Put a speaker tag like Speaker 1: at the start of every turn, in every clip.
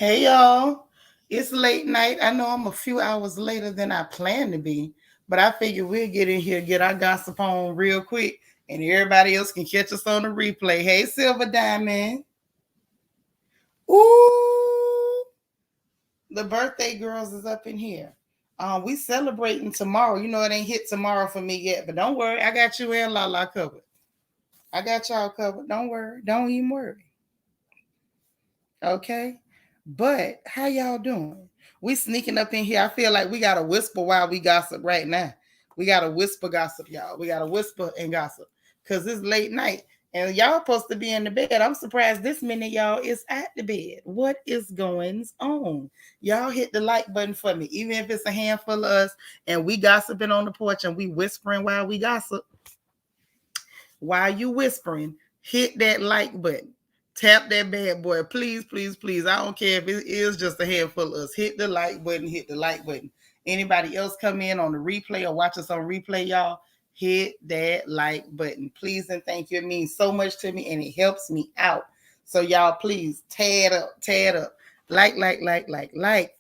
Speaker 1: Hey y'all, it's late night. I know I'm a few hours later than I planned to be, but I figure we'll get in here, get our gossip on real quick, and everybody else can catch us on the replay. Hey, Silver Diamond. Ooh, the birthday girls is up in here. We celebrating tomorrow. You know it ain't hit tomorrow for me yet, but don't worry, I got you and Lala covered. I got y'all covered. Don't worry. Don't even worry. Okay. But how y'all doing? We sneaking up in here. I feel like we gotta whisper while we gossip right now. We gotta whisper gossip, y'all. We gotta whisper and gossip. Cause it's late night. And y'all supposed to be in the bed. I'm surprised this minute y'all is at the bed. What is going on? Y'all hit the like button for me. Even if it's a handful of us and we gossiping on the porch and we whispering while we gossip. While you whispering, hit that like button. Tap that bad boy. Please, please, please. I don't care if it is just a handful of us. Hit the like button. Hit the like button. Anybody else come in on the replay or watch us on replay, y'all, hit that like button. Please and thank you. It means so much to me and it helps me out. So y'all, please tear it up. Like,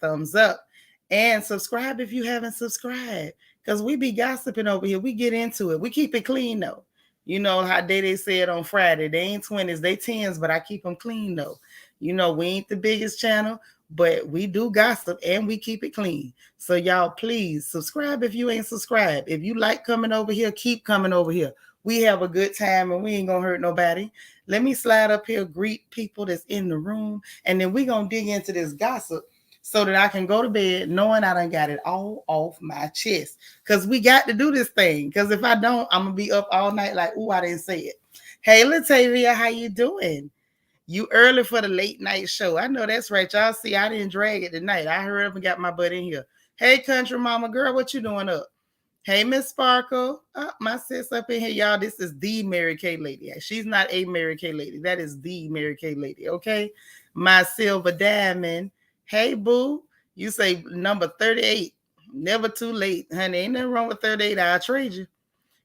Speaker 1: thumbs up. And subscribe if you haven't subscribed. Because we be gossiping over here. We get into it. We keep it clean though. You know how they said on Friday, they ain't 20s, they 10s, but I keep them clean though. You know, we ain't the biggest channel, but we do gossip and we keep it clean. So y'all, please subscribe if you ain't subscribed. If you like coming over here, keep coming over here. We have a good time and we ain't gonna hurt nobody. Let me slide up here, greet people that's in the room, and then we gonna dig into this gossip so that I can go to bed knowing I done got it all off my chest. Because we got to do this thing. Because if I don't, I'm going to be up all night like, ooh, I didn't say it. Hey, Latavia, how you doing? You early for the late night show. I know that's right. Y'all see, I didn't drag it tonight. I hurried up and got my butt in here. Hey, country mama girl, what you doing up? Hey, Miss Sparkle. My sis up in here, y'all. This is the Mary Kay lady. She's not a Mary Kay lady. That is the Mary Kay lady, okay? My Silver Diamond. Hey, boo. You say number 38. Never too late. Honey, ain't nothing wrong with 38. I'll trade you.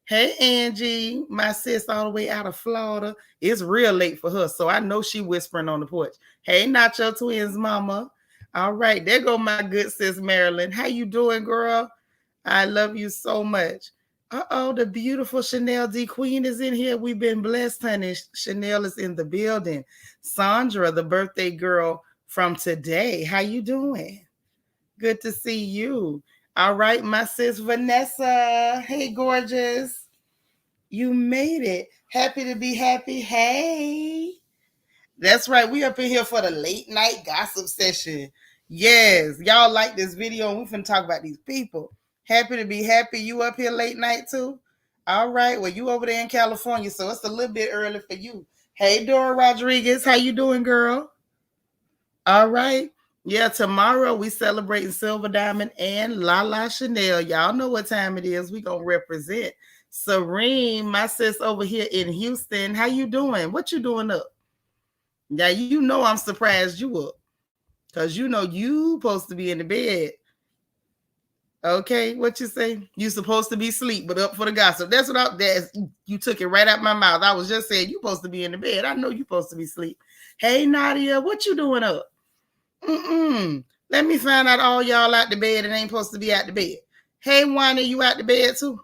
Speaker 1: Hey, Angie. My sis all the way out of Florida. It's real late for her, so I know she whispering on the porch. Hey, Nacho Twins, mama. All right, there go my good sis, Marilyn. How you doing, girl? I love you so much. Uh-oh, the beautiful Chanel D. Queen is in here. We've been blessed, honey. Chanel is in the building. Sandra, the birthday girl from today. How you doing? Good to see you. All right, my sis Vanessa. Hey, gorgeous. You made it. Happy to be happy. Hey. That's right. We up in here for the late night gossip session. Yes. Y'all like this video and we finna talk about these people. Happy to be happy. You up here late night too? All right. Well, you over there in California, so it's a little bit early for you. Hey, Dora Rodriguez. How you doing, girl? All right. Yeah, tomorrow we celebrating Silver Diamond and Lala Chanel. Y'all know what time it is. We gonna represent. Serene, my sis over here in Houston. How you doing? What you doing up? Now you know I'm surprised you up. Because you know you supposed to be in the bed. Okay, what you say? You supposed to be asleep, but up for the gossip. That's what you took it right out my mouth. I was just saying you supposed to be in the bed. I know you supposed to be asleep. Hey Nadia, what you doing up? Let me find out all y'all out the bed and ain't supposed to be out the bed. Hey, Wanda, you out the bed too?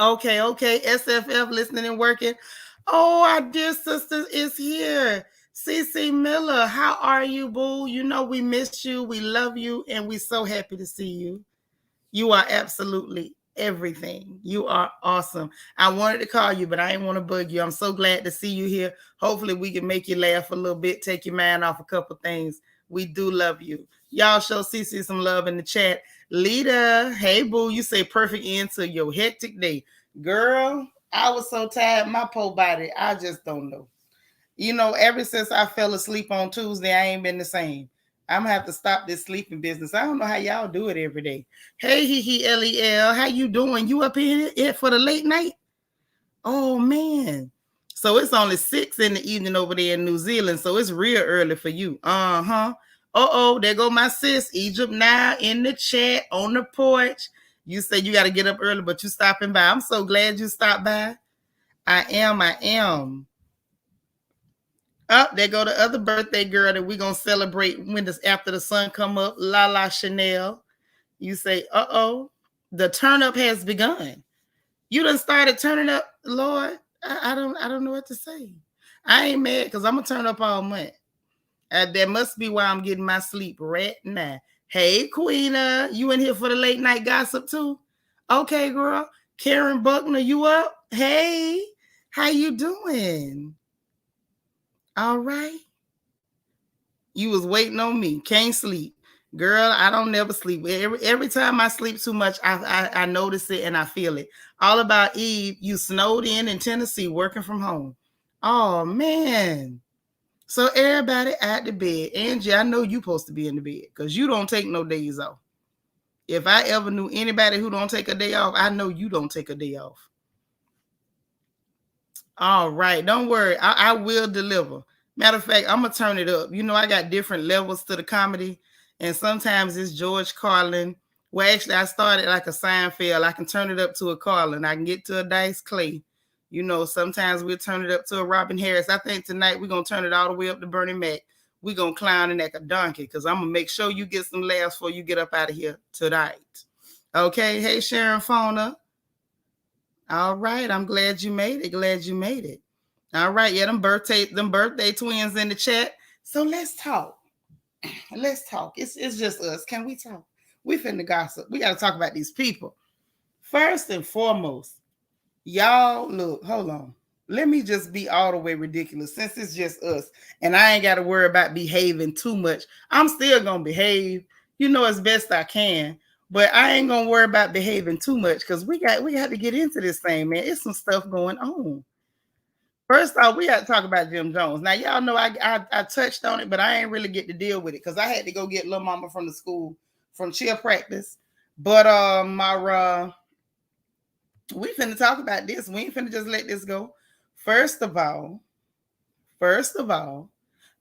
Speaker 1: Okay. SFF listening and working. Oh, our dear sister is here. CC Miller, how are you, boo? You know we miss you, we love you, and we're so happy to see you. You are absolutely everything. You are awesome. I wanted to call you, but I didn't want to bug you. I'm so glad to see you here. Hopefully we can make you laugh a little bit, take your mind off a couple things. We do love you. Y'all show CC some love in the chat. Lita, hey boo, you say perfect end to your hectic day. Girl, I was so tired, my poor body, I just don't know. You know, ever since I fell asleep on Tuesday, I ain't been the same. I'm gonna have to stop this sleeping business. I don't know how y'all do it every day. Hey, LEL, how you doing? You up here for the late night? Oh man. So it's only 6 in the evening over there in New Zealand. So it's real early for you. Uh-oh, there go my sis, Egypt now in the chat on the porch. You say you got to get up early, but you stopping by. I'm so glad you stopped by. I am. Up there go the other birthday girl that we're gonna celebrate when this after the sun come up. La Chanel. You say, uh-oh, the turn up has begun. You done started turning up, Lord. I don't know what to say. I ain't mad because I'm gonna turn up all month. That must be why I'm getting my sleep right now. Hey, Queena, you in here for the late night gossip too? Okay, girl. Karen Buckner, you up? Hey, how you doing? All right. You was waiting on me. Can't sleep. Girl, I don't never sleep. Every time I sleep too much, I notice it and I feel it. All about Eve, you snowed in Tennessee working from home. Oh, man. So everybody at the bed. Angie, I know you supposed to be in the bed because you don't take no days off. If I ever knew anybody who don't take a day off, I know you don't take a day off. All right. Don't worry. I will deliver. Matter of fact, I'm going to turn it up. You know, I got different levels to the comedy. And sometimes it's George Carlin. Well, actually, I started like a Seinfeld. I can turn it up to a Carlin. I can get to a Dice Clay. You know, sometimes we'll turn it up to a Robin Harris. I think tonight we're going to turn it all the way up to Bernie Mac. We're going to clown it like a donkey because I'm going to make sure you get some laughs before you get up out of here tonight. Okay. Hey, Sharon Fauna. All right. I'm glad you made it. Glad you made it. All right. Yeah, them birthday twins in the chat. So let's talk. Let's talk. It's just us. Can we talk? We finna gossip. We got to talk about these people. First and foremost, y'all, look, hold on. Let me just be all the way ridiculous since it's just us. And I ain't got to worry about behaving too much. I'm still going to behave, you know, as best I can. But I ain't going to worry about behaving too much because we got to get into this thing, man. It's some stuff going on. First off, we got to talk about Jim Jones. Now, y'all know I touched on it, but I ain't really get to deal with it because I had to go get little mama from the school from cheer practice. But we finna talk about this. We ain't finna just let this go. First of all,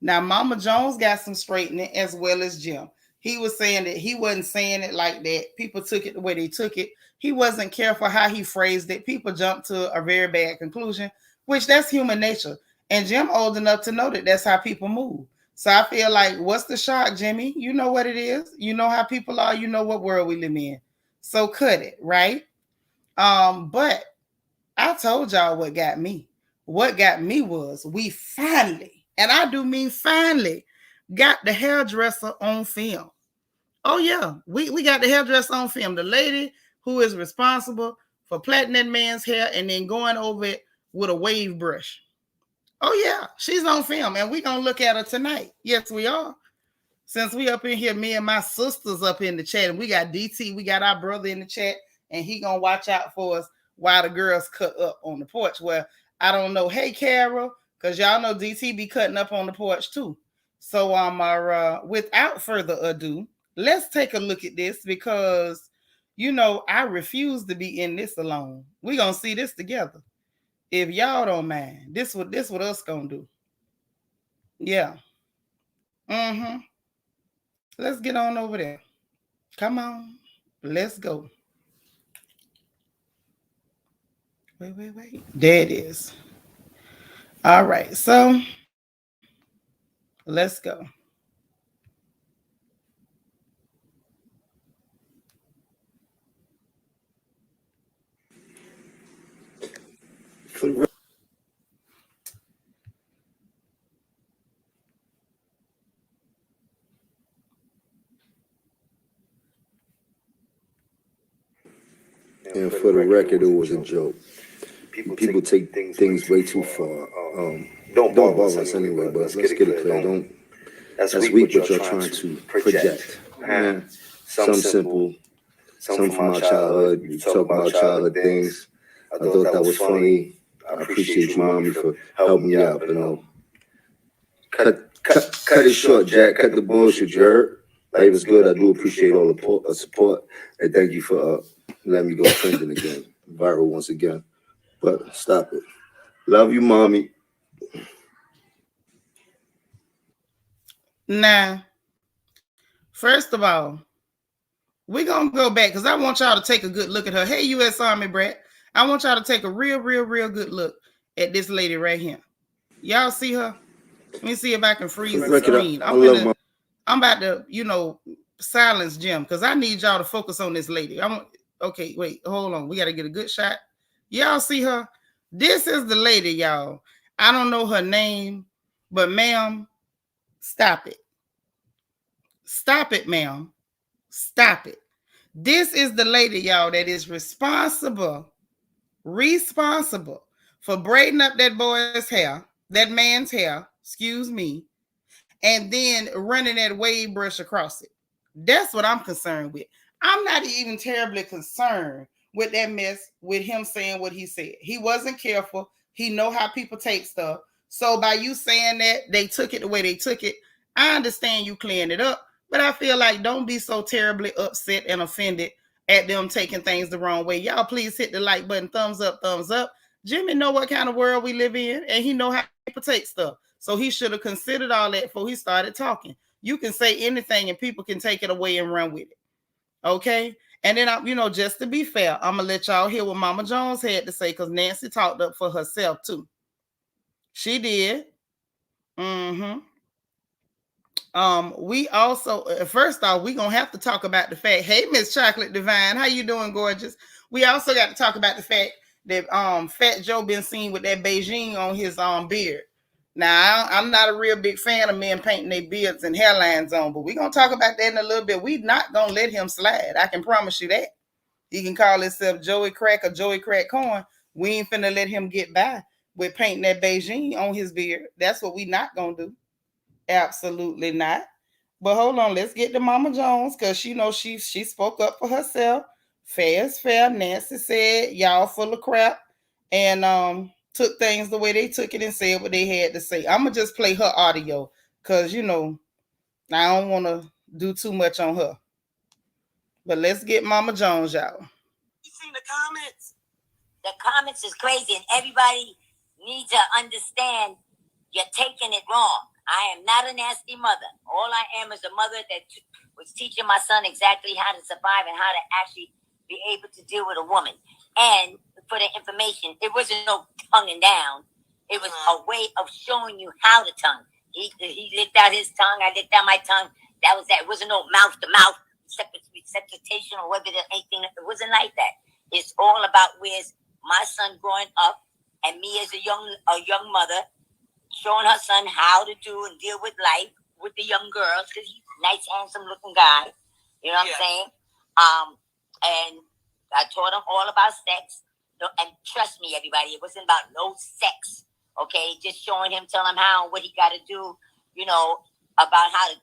Speaker 1: now Mama Jones got some straightening as well as Jim. He was saying that he wasn't saying it like that. People took it the way they took it. He wasn't careful how he phrased it. People jumped to a very bad conclusion, which that's human nature. And Jim old enough to know that that's how people move. So I feel like, what's the shock, Jimmy? You know what it is. You know how people are. You know what world we live in. So cut it, right? But I told y'all what got me. What got me was we finally, and I do mean finally, got the hairdresser on film. Oh yeah, we got the hairdresser on film. The lady who is responsible for plaiting that man's hair and then going over it with a wave brush. Oh yeah, she's on film, and we're gonna look at her tonight. Yes, we are. Since we up in here, me and my sisters up in the chat, and we got DT, we got our brother in the chat, and he gonna watch out for us while the girls cut up on the porch. Well, I don't know. Hey, Carol, because y'all know DT be cutting up on the porch too. So without further ado, let's take a look at this because you know I refuse to be in this alone. We're gonna see this together. If y'all don't mind, this what us gonna do. Yeah. Mm-hmm. Let's get on over there. Come on. Let's go. Wait. There it is. All right. So let's go.
Speaker 2: And for the record, it was a joke. People take things way too far. Don't bother us anyway, but let's get it clear. Don't. That's weak what you're trying to project. Some simple, some from our childhood. You talk about childhood things. I thought that was funny. I appreciate you, Mommy, for helping me out. But no, cut it short, Jack. Cut the bullshit, you heard? Life is good. I do appreciate all the support, and thank you for letting me go trending again, viral once again. But stop it. Love you, Mommy.
Speaker 1: Now, first of all, we're going to go back because I want y'all to take a good look at her. Hey, U.S. Army brat. I want y'all to take a real good look at this lady right here. Y'all see her? Let me see if I can freeze the screen. I'm about to, silence Jim because I need y'all to focus on this lady. Okay, wait, hold on. We got to get a good shot. Y'all see her? This is the lady, y'all. I don't know her name, but ma'am, stop it. Stop it, ma'am. Stop it. This is the lady, y'all, that is responsible for braiding up that boy's hair, that man's hair, excuse me, and then running that wave brush across it. That's what I'm concerned with. I'm not even terribly concerned with that mess, with him saying what he said. He wasn't careful. He know how people take stuff. So by you saying that they took it the way they took it, I understand you clearing it up, but I feel like don't be so terribly upset and offended at them taking things the wrong way. Y'all please hit the like button, thumbs up, thumbs up. Jimmy know what kind of world we live in, and he know how people take stuff. So he should have considered all that before he started talking. You can say anything and people can take it away and run with it. Okay? And then, just to be fair, I'm going to let y'all hear what Mama Jones had to say because Nancy talked up for herself too. She did. We also, first off, we're going to have to talk about the fact, hey, Miss Chocolate Divine, how you doing, gorgeous? We also got to talk about the fact that Fat Joe been seen with that Beijing on his beard. Now, I'm not a real big fan of men painting their beards and hairlines on, but we're going to talk about that in a little bit. We're not going to let him slide. I can promise you that. He can call himself Joey Crack or Joey Crack Corn. We ain't finna let him get by with painting that Beijing on his beard. That's what we not going to do. Absolutely not. But hold on, let's get to Mama Jones because she spoke up for herself. Fair is fair. Nancy said y'all full of crap and took things the way they took it and said what they had to say. I'm gonna just play her audio because I don't want to do too much on her. But let's get Mama Jones, y'all.
Speaker 3: You seen the comments? The comments is crazy, and everybody needs to understand you're taking it wrong. I am not a nasty mother. All I am is a mother that was teaching my son exactly how to survive and how to actually be able to deal with a woman. And for the information, it wasn't no tonguing down. It was a way of showing you how to tongue. He licked out his tongue. I licked out my tongue. That was that. It wasn't no mouth to mouth resuscitation or whatever anything. It wasn't like that. It's all about where's my son growing up and me as a young mother showing her son how to do and deal with life with the young girls because he's a nice, handsome-looking guy. You know what I'm saying? And I taught him all about sex. And trust me, everybody, it wasn't about no sex. Okay, just showing him, telling him how and what he got to do. About how to.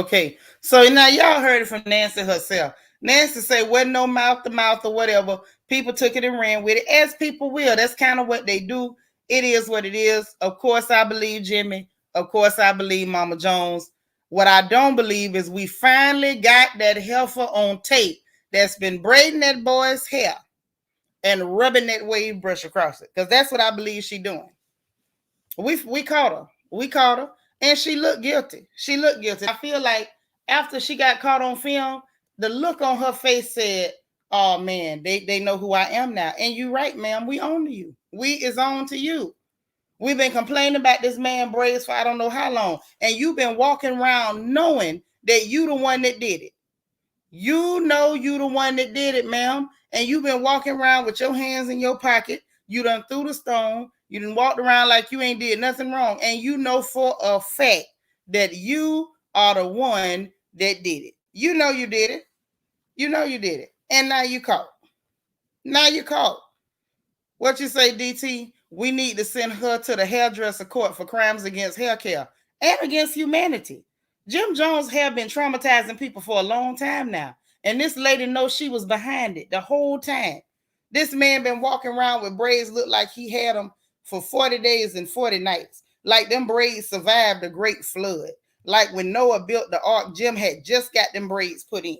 Speaker 1: Okay, so now y'all heard it from Nancy herself. Nancy said, wasn't no mouth to mouth or whatever. People took it and ran with it, as people will. That's kind of what they do. It is what it is. Of course, I believe Jimmy. Of course, I believe Mama Jones. What I don't believe is we finally got that heifer on tape that's been braiding that boy's hair and rubbing that wave brush across it. Because that's what I believe she's doing. We caught her. We caught her. And she looked guilty. She looked guilty. I feel like after she got caught on film, the look on her face said, oh, man, they know who I am now. And you're right, ma'am. We own to you. We is on to you. We've been complaining about this man Braids for I don't know how long. And you've been walking around knowing that you the one that did it. You know you the one that did it, ma'am. And you've been walking around with your hands in your pocket. You done threw the stone. You done walked around like you ain't did nothing wrong. And you know for a fact that you are the one that did it. You know you did it. You know you did it. And now you caught. Now you caught. What you say, DT? We need to send her to the hairdresser court for crimes against hair care and against humanity. Jim Jones have been traumatizing people for a long time now. And this lady knows she was behind it the whole time. This man been walking around with braids look like he had them for 40 days and 40 nights. Like them braids survived the great flood. Like when Noah built the ark, Jim had just got them braids put in.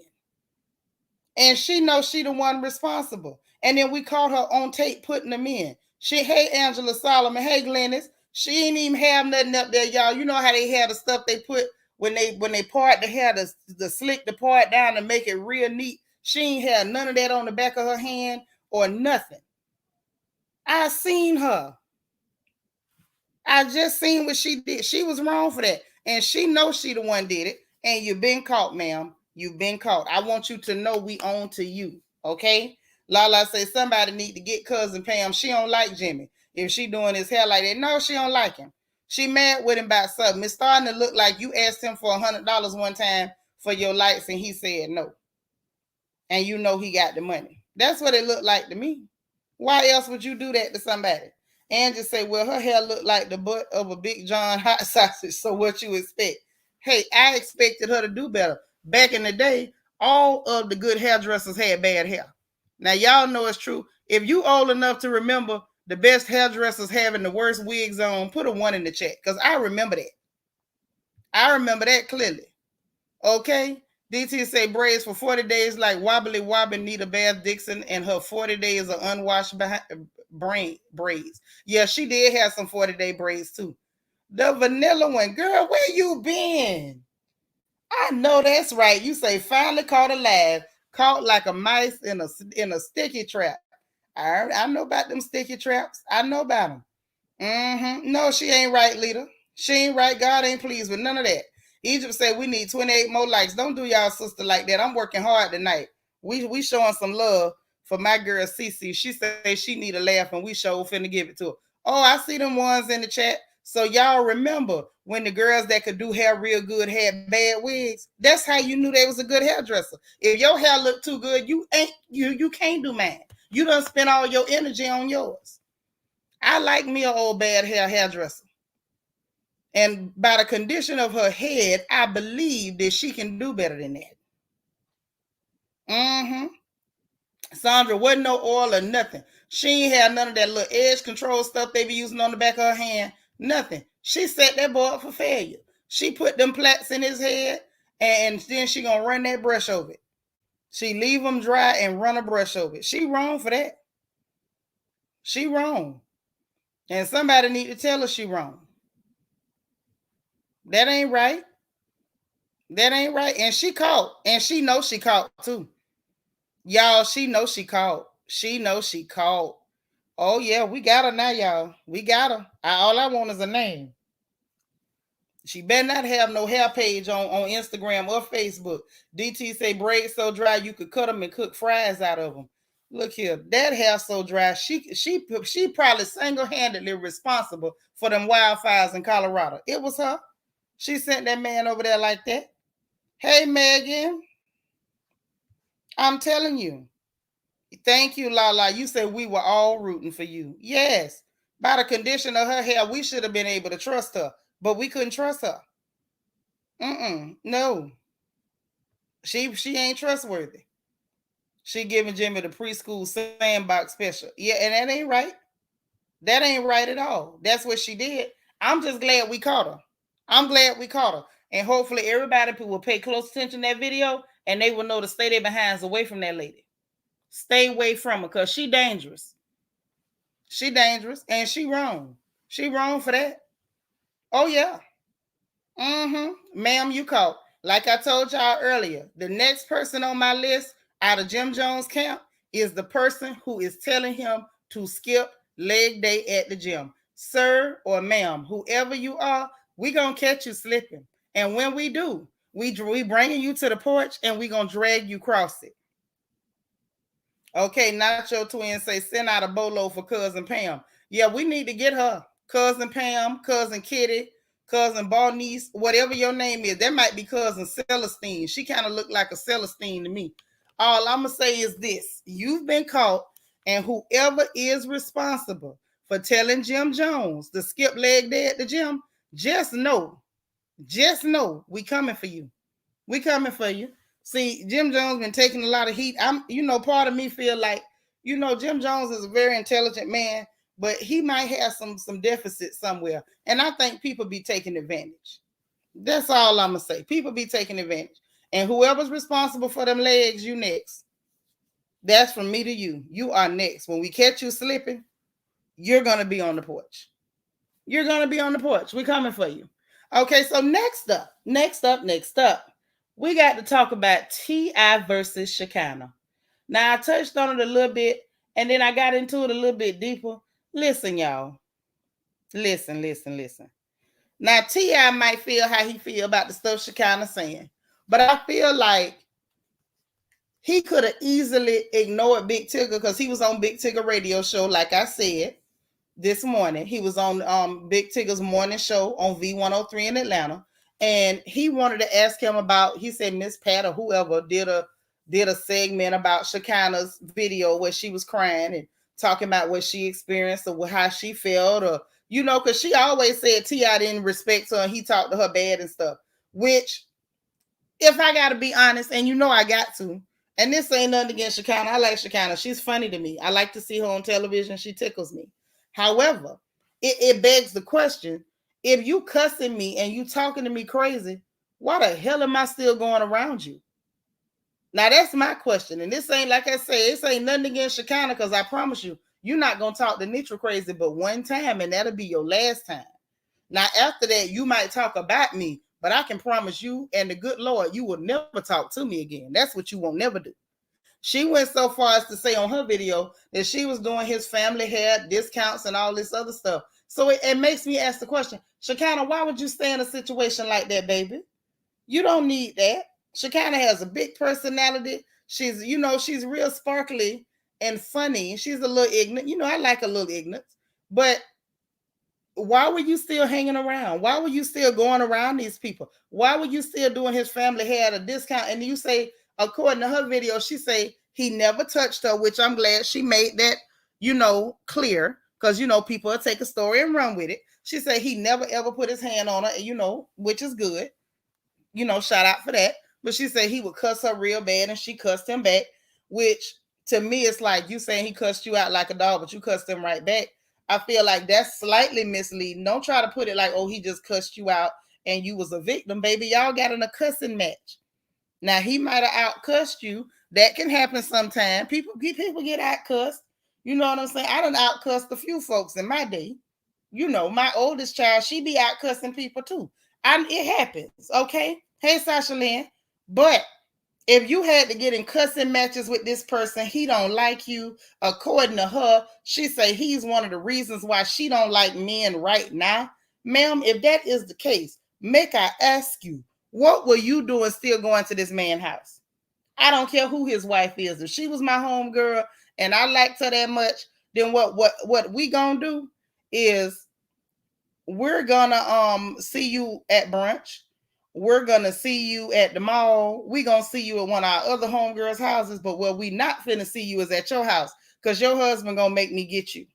Speaker 1: And she knows she the one responsible. And then we caught her on tape putting them in. Hey, Angela Solomon. Hey, Glennis. She ain't even have nothing up there, y'all. You know how they have the stuff they put when they part the hair, the slick the part down to make it real neat. She ain't had none of that on the back of her hand or nothing. I seen her. I just seen what she did. She was wrong for that. And she knows she the one did it. And you've been caught, ma'am. You've been caught. I want you to know we own to you. Okay? Lala say somebody need to get cousin Pam. She don't like Jimmy. If she doing his hair like that. No, she don't like him. She mad with him about something. It's starting to look like you asked him for $100 one time for your lights and he said no. And you know he got the money. That's what it looked like to me. Why else would you do that to somebody? And just say, well, her hair looked like the butt of a Big John hot sausage. So what you expect? Hey, I expected her to do better. Back in the day, all of the good hairdressers had bad hair. Now, y'all know it's true. If you old enough to remember the best hairdressers having the worst wigs on, put a 1 in the chat. Because I remember that. I remember that clearly. Okay? DT say braids for 40 days like Wobbly Wobbly Nita Bath Dixon and her 40 days of unwashed braids. Yeah, she did have some 40-day braids too. The vanilla one, girl, where you been? I know that's right. You say finally caught alive, caught like a mice in a sticky trap. I know about them sticky traps. I know about them. No, she ain't right, leader. She ain't right. God ain't pleased with none of that. Egypt said we need 28 more likes. Don't do y'all sister like that. I'm working hard tonight. We showing some love for my girl Cece. She said she need a laugh and we sure finna give it to her. Oh, I see them ones in the chat. So y'all remember when the girls that could do hair real good had bad wigs? That's how you knew they was a good hairdresser. If your hair looked too good, you can't do mine. You done spend all your energy on yours. I like me an old bad hairdresser. And by the condition of her head, I believe that she can do better than that. Sandra, wasn't no oil or nothing. She ain't had none of that little edge control stuff they be using on the back of her hand. Nothing. She set that boy up for failure. She put them plaits in his head and then she gonna run that brush over it. She leave them dry and run a brush over it. She wrong for that. She wrong. And somebody need to tell her she wrong. That ain't right. That ain't right. And she caught. And she knows she caught too. Y'all, she knows she caught. She knows she caught. Oh, yeah, we got her now, y'all. We got her. All I want is a name. She better not have no hair page on Instagram or Facebook. DT say braids so dry you could cut them and cook fries out of them. Look here, that hair so dry. She probably single-handedly responsible for them wildfires in Colorado. It was her. She sent that man over there like that. Hey, Megan. I'm telling you. Thank you, Lala. You said we were all rooting for you. Yes. By the condition of her hair, we should have been able to trust her, but we couldn't trust her. No. She ain't trustworthy. She giving Jimmy the preschool sandbox special. Yeah, and that ain't right. That ain't right at all. That's what she did. I'm just glad we caught her. I'm glad we caught her. And hopefully everybody will pay close attention to that video and they will know to stay their behinds away from that lady. Stay away from her because she dangerous. She dangerous and she wrong. She wrong for that. Oh, yeah. Ma'am, you caught. Like I told y'all earlier, the next person on my list out of Jim Jones' camp is the person who is telling him to skip leg day at the gym. Sir or ma'am, whoever you are, we going to catch you slipping. And when we do, we bringing you to the porch and we going to drag you across it. Okay, Nacho Twin say send out a bolo for Cousin Pam. Yeah, we need to get her. Cousin Pam, Cousin Kitty, Cousin Moniece, whatever your name is. That might be Cousin Celestine. She kind of looked like a Celestine to me. All I'm going to say is this. You've been caught, and whoever is responsible for telling Jim Jones to skip leg day at the gym, just know, we coming for you. We coming for you. See, Jim Jones been taking a lot of heat. Part of me feel like, Jim Jones is a very intelligent man, but he might have some deficit somewhere. And I think people be taking advantage. That's all I'm going to say. People be taking advantage. And whoever's responsible for them legs, you next. That's from me to you. You are next. When we catch you slipping, you're going to be on the porch. You're going to be on the porch. We're coming for you. Okay, so next up, we got to talk about T.I. versus Shekinah. Now, I touched on it a little bit, and then I got into it a little bit deeper. Listen, y'all. Listen. Now, T.I. might feel how he feel about the stuff Shekinah saying, but I feel like he could have easily ignored Big Tigger because he was on Big Tigger radio show, like I said, this morning. He was on Big Tigger's morning show on V103 in Atlanta, and he wanted to ask him about, he said Miss Pat or whoever did a segment about Shekinah's video where she was crying and talking about what she experienced or how she felt, or because she always said T.I. didn't respect her and he talked to her bad and stuff, which, if I got to be honest, and I got to, and this ain't nothing against Shekinah. I like Shekinah. She's funny to me. I like to see her on television. She tickles me. However, it begs the question, if you cussing me and you talking to me crazy, why the hell am I still going around you? Now, that's my question. And this ain't, like I say, this ain't nothing against Shekinah, because I promise you, you're not going to talk to Nitra crazy but one time, and that'll be your last time. Now, after that, you might talk about me, but I can promise you and the good Lord, you will never talk to me again. That's what you won't never do. She went so far as to say on her video that she was doing his family hair discounts and all this other stuff. So it makes me ask the question, Shekinah, why would you stay in a situation like that, baby? You don't need that. Shekinah has a big personality. She's real sparkly and funny. She's a little ignorant. I like a little ignorance. But why were you still hanging around? Why were you still going around these people? Why were you still doing his family hair at a discount? And you say, according to her video, she say he never touched her, which I'm glad she made that, clear, because, people will take a story and run with it. She said he never ever put his hand on her, which is good. Shout out for that. But she said he would cuss her real bad and she cussed him back, which to me, it's like you saying he cussed you out like a dog, but you cussed him right back. I feel like that's slightly misleading. Don't try to put it like, oh, he just cussed you out and you was a victim, baby. Y'all got in a cussing match. Now, he might have out-cussed you. That can happen sometime. People get out-cussed. You know what I'm saying? I done out-cussed a few folks in my day. My oldest child, she be out-cussing people too. It happens, okay? Hey, Sasha Lynn. But if you had to get in cussing matches with this person, he don't like you. According to her, she say he's one of the reasons why she don't like men right now. Ma'am, if that is the case, make I ask you, what were you doing still going to this man's house? I don't care who his wife is. If she was my home girl and I liked her that much, then what we gonna do is we're gonna see you at brunch. We're gonna see you at the mall. We're gonna see you at one of our other homegirls' houses, but where we not finna see you is at your house, because your husband gonna make me get you.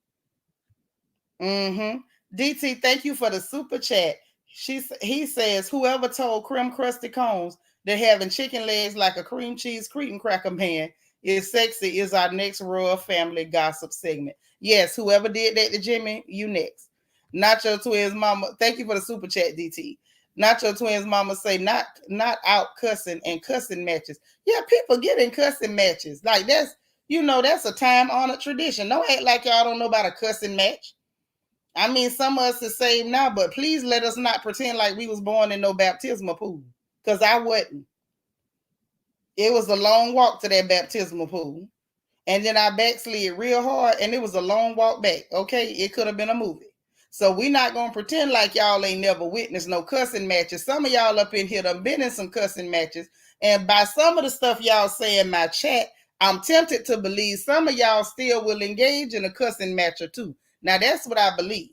Speaker 1: DT, thank you for the super chat. He says, whoever told Creme Crusty Combs that having chicken legs like a cream cheese Cretan cracker man is sexy is our next royal family gossip segment. Yes, whoever did that to Jimmy, you next. Nacho Twins mama, thank you for the super chat, DT. Nacho Twins mama say not out cussing and cussing matches. Yeah, people get in cussing matches. Like that's a time-honored tradition. Don't act like y'all don't know about a cussing match. I mean, some of us are saved now, but please let us not pretend like we was born in no baptismal pool, because I wasn't. It was a long walk to that baptismal pool, and then I backslid real hard, and it was a long walk back, okay? It could have been a movie. So we're not going to pretend like y'all ain't never witnessed no cussing matches. Some of y'all up in here done been in some cussing matches, and by some of the stuff y'all say in my chat, I'm tempted to believe some of y'all still will engage in a cussing match or two. Now, that's what I believe.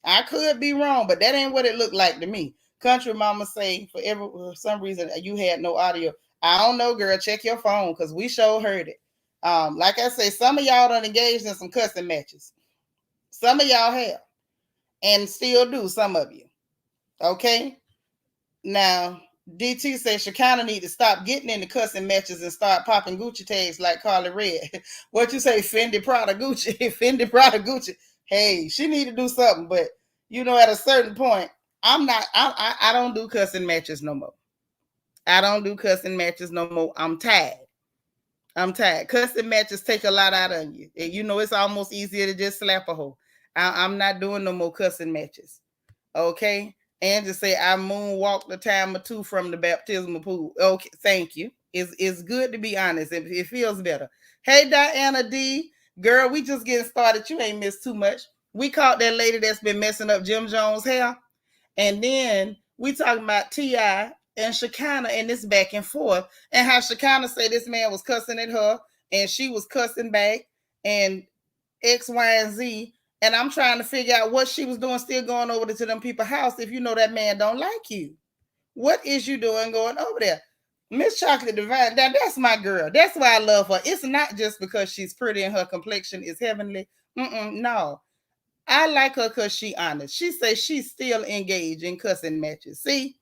Speaker 1: I could be wrong, but that ain't what it looked like to me. Country mama say, for some reason, you had no audio. I don't know, girl. Check your phone, because we sure heard it. Like I say, some of y'all done engaged in some cussing matches. Some of y'all have. And still do, some of you. Okay? Now, DT says Shekinah need to stop getting into cussing matches and start popping Gucci tags like Carly Red. What you say, Fendi, Prada, Gucci? Fendi, Prada, Gucci. Hey, she need to do something. But, at a certain point, I don't do cussing matches no more. I don't do cussing matches no more. I'm tired. Cussing matches take a lot out of you. It's almost easier to just slap a hoe. I'm not doing no more cussing matches. Okay? And just say I moonwalked a time or two from the baptismal pool. Okay, thank you. It's good to be honest. It feels better. Hey, Diana D. Girl, we just getting started. You ain't missed too much. We caught that lady that's been messing up Jim Jones' hair. And then we talking about T.I. and Shekinah and this back and forth. And how Shekinah said this man was cussing at her and she was cussing back and X, Y, and Z. And I'm trying to figure out what she was doing still going over to them people's house if you know that man don't like you. What is you doing going over there? Miss Chocolate Divine, that's my girl. That's why I love her. It's not just because she's pretty and her complexion is heavenly. No. I like her because she honest. She says she's still engaged in cussing matches. See,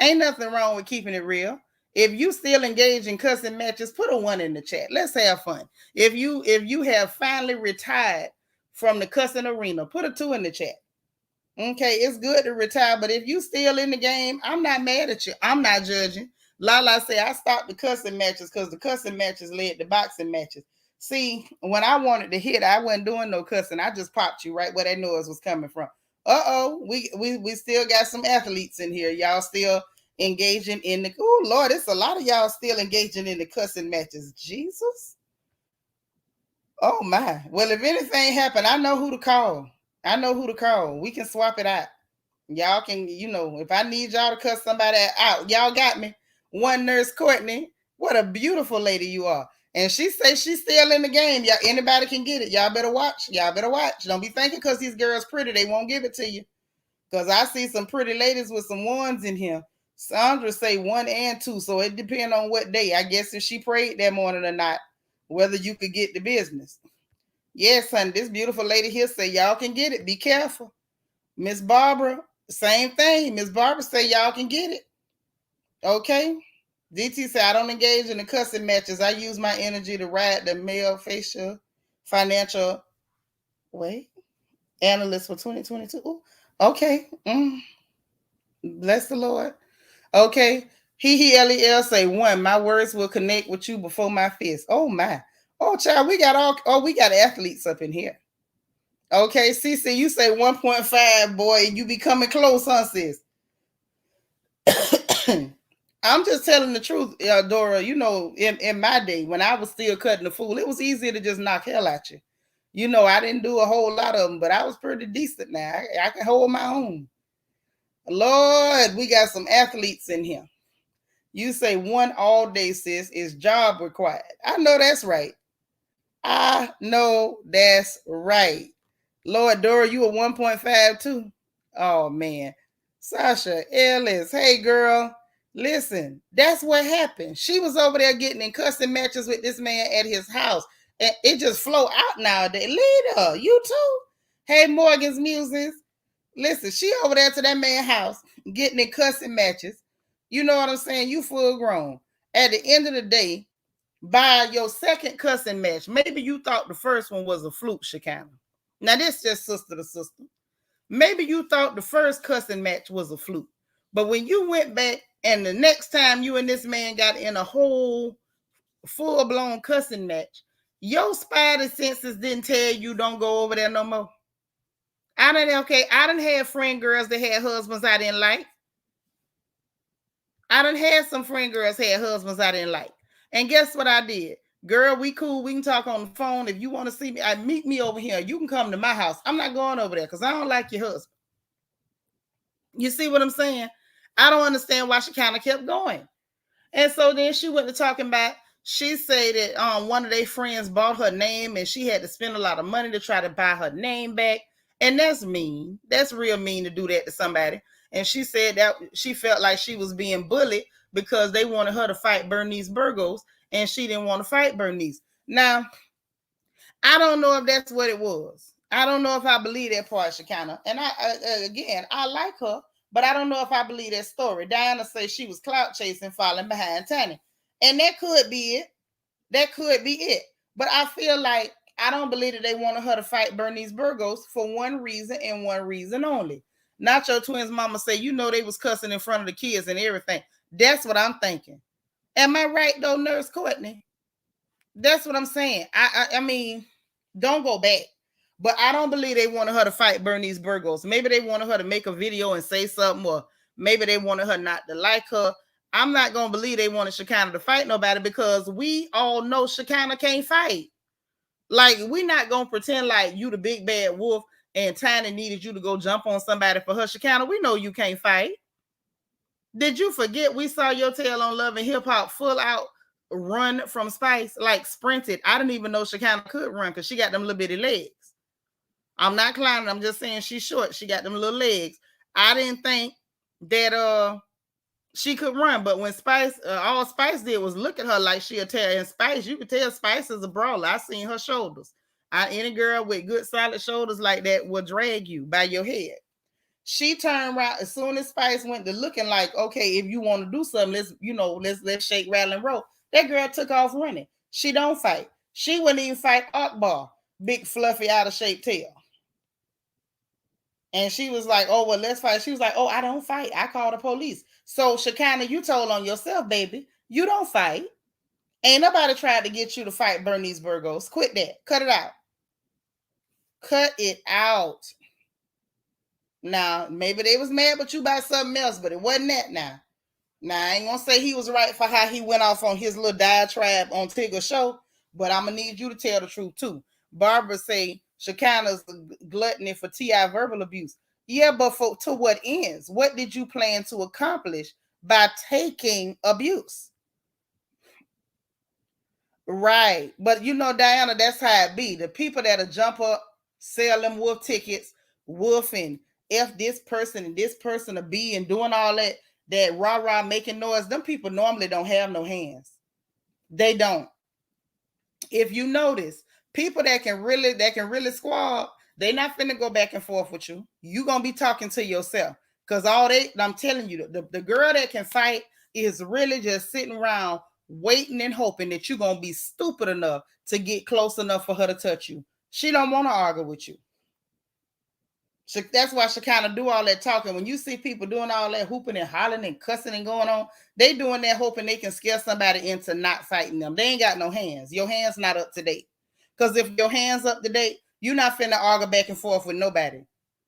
Speaker 1: ain't nothing wrong with keeping it real. If you still engage in cussing matches, put a 1 in the chat. Let's have fun. If you have finally retired from the cussing arena, put a 2 in the chat. Okay, it's good to retire, but if you still in the game, I'm not mad at you. I'm not judging. Lala say I stopped the cussing matches because the cussing matches led to boxing matches. See, when I wanted to hit, I wasn't doing no cussing. I just popped you right where that noise was coming from. We still got some athletes in here. Y'all still engaging in the. Oh Lord, it's a lot of y'all still engaging in the cussing matches. Jesus. Oh my. Well, if anything happened, I know who to call. We can swap it out. Y'all can, if I need y'all to cuss somebody out, y'all got me. One Nurse Courtney, what a beautiful lady you are. And she says she's still in the game. Y'all, anybody can get it. Y'all better watch. Don't be thinking because these girls pretty, they won't give it to you. Because I see some pretty ladies with some 1s in here. Sandra say 1 and 2. So it depends on what day. I guess if she prayed that morning or not, whether you could get the business. Yes, honey, this beautiful lady here say y'all can get it. Be careful. Miss Barbara, same thing. Miss Barbara say y'all can get it. Okay. DT said I don't engage in the cussing matches. I use my energy to ride the male facial financial analyst for 2022. Ooh, okay. Bless the Lord. Okay. Lel say 1. My words will connect with you before my fist. Oh my. Oh child, we got athletes up in here. Okay, Cece, you say 1.5, boy, you be coming close, huh, sis? I'm just telling the truth, Dora. In my day, when I was still cutting the fool, it was easier to just knock hell at you. I didn't do a whole lot of them, but I was pretty decent now. I can hold my own. Lord, we got some athletes in here. You say 1 all day, sis, is job required. I know that's right. Lord, Dora, you a 1.5 too? Oh, man. Sasha Ellis, hey, girl. Listen, that's what happened. She was over there getting in cussing matches with this man at his house. And it just flow out nowadays. Leader, you too? Hey, Morgan's Muses. Listen, she over there to that man's house getting in cussing matches. You know what I'm saying? You full grown. At the end of the day, by your second cussing match, maybe you thought the first one was a fluke, Shekinah. Now, this just sister to sister. Maybe you thought the first cussing match was a fluke. But when you went back and the next time you and this man got in a whole full-blown cussing match, your spider senses didn't tell you don't go over there no more. I done had friend girls that had husbands I didn't like. I done had some friend girls had husbands I didn't like. And guess what I did? Girl, we cool. We can talk on the phone. If you want to see me, meet me over here. You can come to my house. I'm not going over there because I don't like your husband. You see what I'm saying? I don't understand why she kind of kept going. And so then she went to talking about, she said that one of their friends bought her name and she had to spend a lot of money to try to buy her name back. And that's mean. That's real mean to do that to somebody. And she said that she felt like she was being bullied because they wanted her to fight Bernice Burgos and she didn't want to fight Bernice. Now, I don't know if that's what it was. I don't know if I believe that part, Shekinah. And I like her, but I don't know if I believe that story. Diana says she was clout chasing, falling behind Tanya. And that could be it. But I feel like I don't believe that they wanted her to fight Bernice Burgos for one reason and one reason only. Nacho Twins mama say, they was cussing in front of the kids and everything. That's what I'm thinking. Am I right though, Nurse Courtney? That's what I'm saying. I mean, don't go back. But I don't believe they wanted her to fight Bernice Burgos. Maybe they wanted her to make a video and say something, or maybe they wanted her not to like her. I'm not going to believe they wanted Shekinah to fight nobody because we all know Shekinah can't fight. Like, we're not going to pretend like you the big bad wolf and Tiny needed you to go jump on somebody for her, Shekinah, we know you can't fight. Did you forget we saw your tail on Love and Hip Hop full out run from Spice, like sprinted? I didn't even know Shekinah could run because she got them little bitty legs. I'm not clowning. I'm just saying she's short. She got them little legs. I didn't think that she could run, but when Spice, all Spice did was look at her like she a tear. And Spice, you could tell Spice is a brawler. I seen her shoulders. Any girl with good solid shoulders like that will drag you by your head. She turned around as soon as Spice went to looking like, okay, if you want to do something, let's shake, rattle, and roll. That girl took off running. She don't fight. She wouldn't even fight Akbar, big fluffy out of shape tail. And she was like, oh, well, let's fight. She was like, oh, I don't fight. I call the police. So, Shekinah, you told on yourself, baby. You don't fight. Ain't nobody tried to get you to fight Bernice Burgos. Quit that. Cut it out. Cut it out. Now, maybe they was mad with you about something else, but it wasn't that now. Now, I ain't going to say he was right for how he went off on his little diatribe on Tigger's show, but I'm going to need you to tell the truth, too. Barbara say Shekinah's gluttony for T.I. verbal abuse. Yeah, but to what ends? What did you plan to accomplish by taking abuse? Right. But you know, Diana, that's how it be. The people that'll jump up, sell them wolf tickets, wolfing, F this person and this person to be and doing all that rah-rah making noise, them people normally don't have no hands. They don't. If you notice, people that can really squab, they not finna go back and forth with you. You gonna be talking to yourself. Because I'm telling you, the girl that can fight is really just sitting around waiting and hoping that you're gonna be stupid enough to get close enough for her to touch you. She don't want to argue with you. That's why she kind of do all that talking. When you see people doing all that hooping and hollering and cussing and going on, they doing that hoping they can scare somebody into not fighting them. They ain't got no hands. Your hands not up to date. Because if your hands up to date, you're not finna argue back and forth with nobody.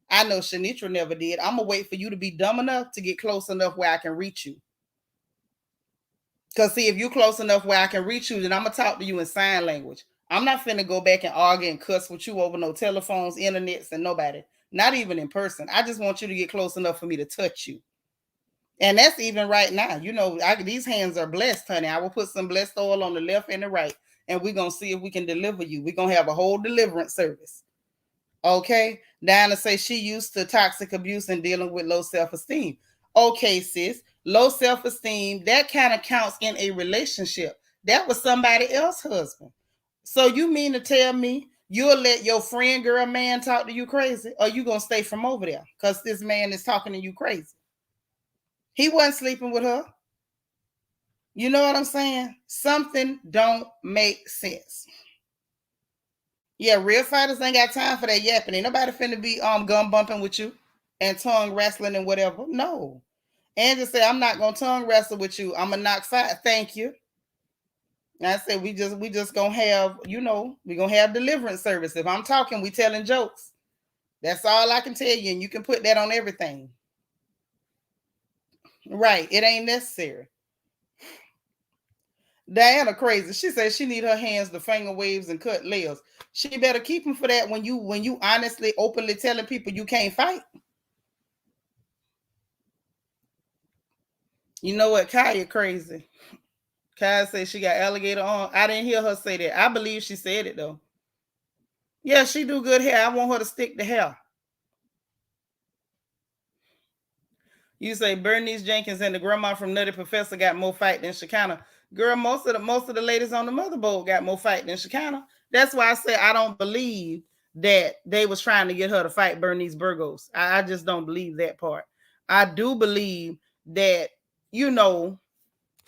Speaker 1: I know Seanitra never did. I'm going to wait for you to be dumb enough to get close enough where I can reach you. Because see, if you're close enough where I can reach you, then I'm going to talk to you in sign language. I'm not finna go back and argue and cuss with you over no telephones, internets, and nobody. Not even in person. I just want you to get close enough for me to touch you. And that's even right now. You know, these hands are blessed, honey. I will put some blessed oil on the left and the right. And we're going to see if we can deliver you. We're going to have a whole deliverance service. Okay? Diana says she used to toxic abuse and dealing with low self-esteem. Okay, sis. Low self-esteem, that kind of counts in a relationship. That was somebody else's husband. So you mean to tell me you'll let your friend girl man talk to you crazy, or you gonna stay from over there because this man is talking to you crazy? He wasn't sleeping with her. You know what I'm saying? Something don't make sense. Yeah, real fighters ain't got time for that yapping. Ain't nobody finna be gun bumping with you and tongue wrestling and whatever. No. And just say, I'm not gonna tongue wrestle with you. I'm gonna knock fight. Thank you. And I said, we just gonna have, you know, we gonna have deliverance service. If I'm talking, we telling jokes. That's all I can tell you, and you can put that on everything. Right? It ain't necessary. Diana crazy. She said she need her hands to finger waves and cut layers. She better keep them for that when you honestly, openly telling people you can't fight. You know what? Kaya crazy. Kaya said she got alligator on. I didn't hear her say that. I believe she said it though. Yeah, she do good hair. I want her to stick to hair. You say Bernice Jenkins and the grandma from Nutty Professor got more fight than Shekinah. Girl, most of the ladies on the motherboard got more fight than Shekinah. That's why I say I don't believe that they was trying to get her to fight Bernice Burgos. I just don't believe that part. I do believe that, you know,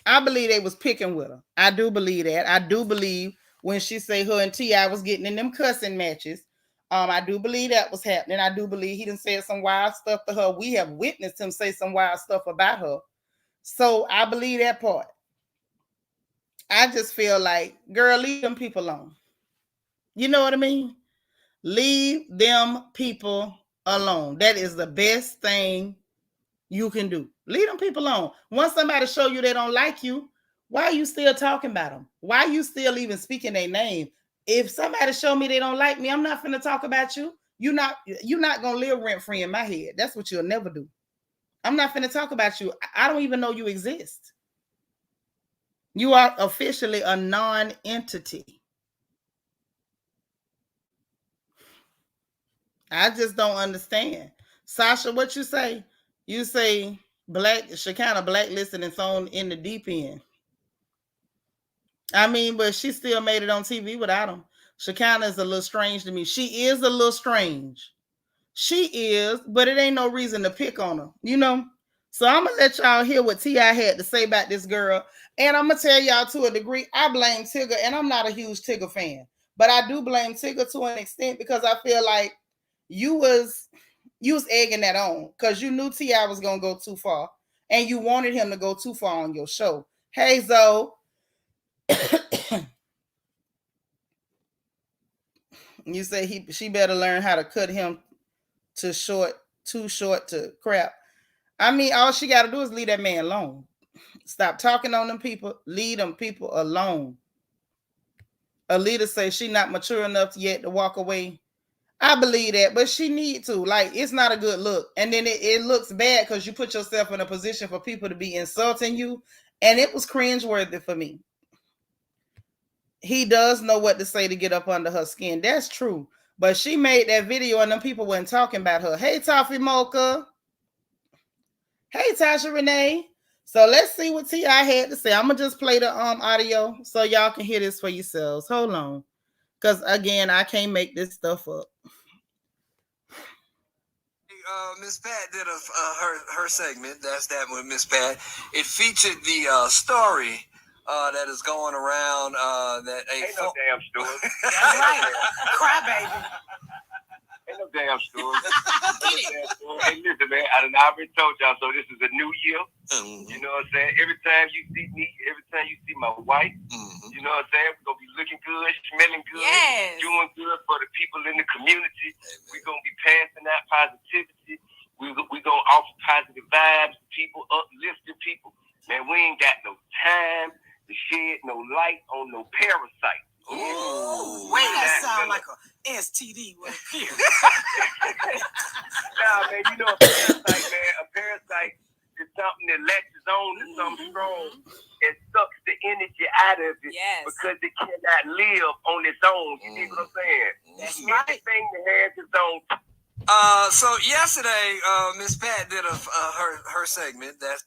Speaker 1: I believe they was picking with her. I do believe that. I do believe when she say her and T.I. was getting in them cussing matches. I do believe that was happening. I do believe he done said some wild stuff to her. We have witnessed him say some wild stuff about her. So I believe that part. I just feel like, girl, leave them people alone. You know what I mean? Leave them people alone. That is the best thing you can do. Leave them people alone. Once somebody show you they don't like you, why are you still talking about them? Why are you still even speaking their name? If somebody show me they don't like me, I'm not finna talk about you. you're not gonna live rent free in my head. That's what you'll never do. I'm not finna talk about you. I don't even know you exist. You are officially a non-entity. I just don't understand. Sasha, what you say? You say Shekinah blacklisted and thrown in the deep end. I mean, but she still made it on TV without him. Shekinah is a little strange to me. She is a little strange. She is, but it ain't no reason to pick on her, you know? So I'm going to let y'all hear what T.I. had to say about this girl. And I'm going to tell y'all to a degree, I blame Tigger, and I'm not a huge Tigger fan. But I do blame Tigger to an extent because I feel like you was egging that on because you knew T.I. was going to go too far. And you wanted him to go too far on your show. Hey, Zoe. You say she better learn how to cut him too short to crap. I mean, all she got to do is leave that man alone. Stop talking on them people. Leave them people alone. Alita says she not mature enough yet to walk away. I believe that, but she need to. Like, it's not a good look. And then it looks bad because you put yourself in a position for people to be insulting you. And it was cringeworthy for me. He does know what to say to get up under her skin. That's true. But she made that video and them people weren't talking about her. Hey, Toffee Mocha. Hey, Tasha Renee. So let's see what T.I. had to say. I'm going to just play the audio so y'all can hear this for yourselves. Hold on. Because, again, I can't make this stuff up.
Speaker 4: Miss Pat did her segment. That's that with Miss Pat. It featured the story that is going around that
Speaker 5: ain't no damn story.
Speaker 1: That's right. Crybaby.
Speaker 5: Ain't no damn story. Hey, listen, man, I already told y'all, so this is a new year. Mm-hmm. You know what I'm saying? Every time you see me, every time you see my wife, you know what I'm saying? We're going to be looking good, smelling good, doing good for the people in the community. We're going to be passing out positivity. We're going to offer positive vibes to people, uplifting people. Man, we ain't got no time to shed no light on no parasites.
Speaker 1: Ooh, wait, that sound like a STD.
Speaker 5: Nah, man, you know a parasite is something that latches on to something strong and sucks the energy out of it because it cannot live on its own. You see what I'm saying?
Speaker 1: That's right.
Speaker 5: Anything that has its own.
Speaker 4: So yesterday, Miss Pat did her segment. That's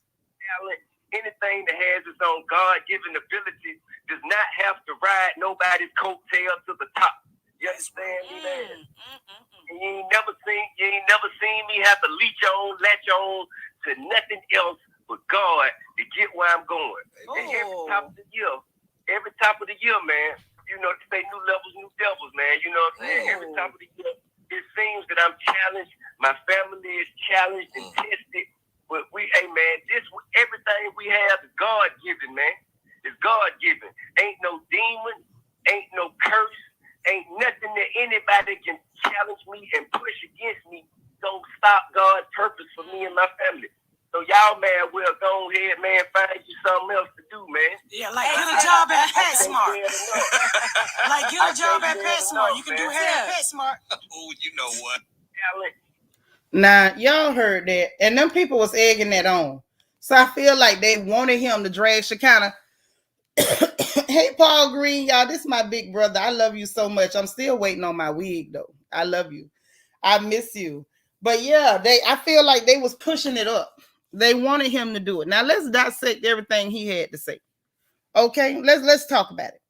Speaker 5: anything that has its own God-given ability does not have to ride nobody's coattail to the top. You understand me, man? You ain't never seen me have to latch on to nothing else but God to get where I'm going. And every top of the year, man, you know, they say new levels, new devils, man. You know what I'm saying? Every top of the year, it seems that I'm challenged. My family is challenged and tested. But everything we have is God-given, man. It's God-given. Ain't no demon, ain't no curse, ain't nothing that anybody can challenge me and push against me. Don't stop God's purpose for me and my family. So y'all, man, we'll go ahead, man, find you something else to do, man.
Speaker 1: Yeah, like get a job at PetSmart. Like get a job at PetSmart. You can do hair at PetSmart.
Speaker 4: Oh, you know what?
Speaker 1: Now, y'all heard that. And them people was egging that on. So I feel like they wanted him to drag Shekinah. Hey, Paul Green, y'all, this is my big brother. I love you so much. I'm still waiting on my wig, though. I love you. I miss you. But yeah, I feel like they was pushing it up. They wanted him to do it. Now, let's dissect everything he had to say. Okay, let's talk about it.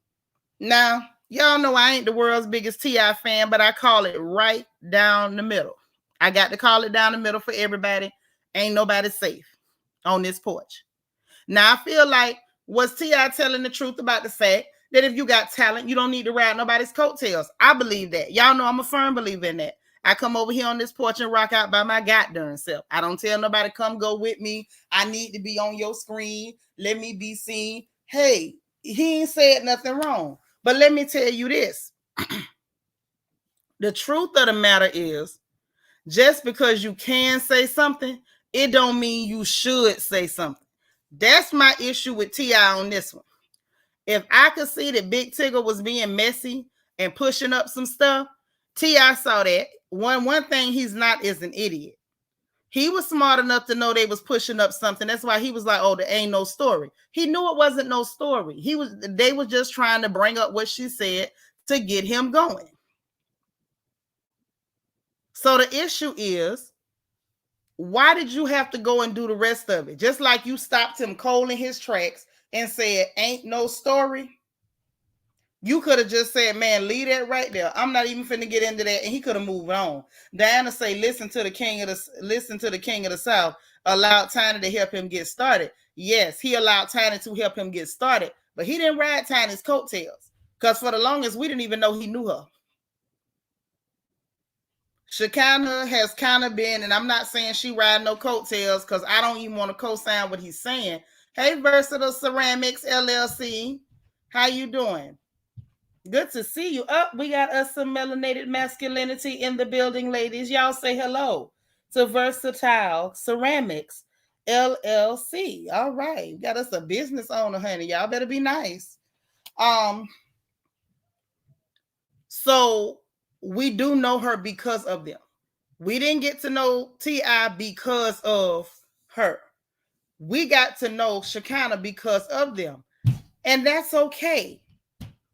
Speaker 1: Now, y'all know I ain't the world's biggest T.I. fan, but I call it right down the middle. I got to call it down the middle for everybody. Ain't nobody safe on this porch. Now, I feel like, was T.I. telling the truth about the fact that if you got talent, you don't need to ride nobody's coattails? I believe that. Y'all know I'm a firm believer in that. I come over here on this porch and rock out by my goddamn self. I don't tell nobody, come go with me. I need to be on your screen. Let me be seen. Hey, he ain't said nothing wrong. But let me tell you this. The truth of the matter is, just because you can say something, it don't mean you should say something. That's my issue with T.I. on this one. If I could see that Big Tigger was being messy and pushing up some stuff, T.I. saw that. One thing he's not is an idiot. He was smart enough to know they was pushing up something. That's why he was like, oh, there ain't no story. He knew it wasn't no story. They were just trying to bring up what she said to get him going. So the issue is, why did you have to go and do the rest of it? Just like you stopped him cold in his tracks and said, ain't no story. You could have just said, man, leave that right there. I'm not even finna get into that. And he could have moved on. Diana say, listen to the king of the South, allowed Tiny to help him get started. Yes, he allowed Tiny to help him get started, but he didn't ride Tiny's coattails. Because for the longest, we didn't even know he knew her. Shekinah has kind of been, and I'm not saying she ride no coattails because I don't even want to co-sign what he's saying. Hey, Versatile Ceramics LLC, how you doing? Good to see you. We got us some melanated masculinity in the building, ladies. Y'all say hello to Versatile Ceramics LLC. All right, we got us a business owner, honey. Y'all better be nice. So we do know her because of them. We didn't get to know T.I. because of her. We got to know Shekinah because of them. And that's okay.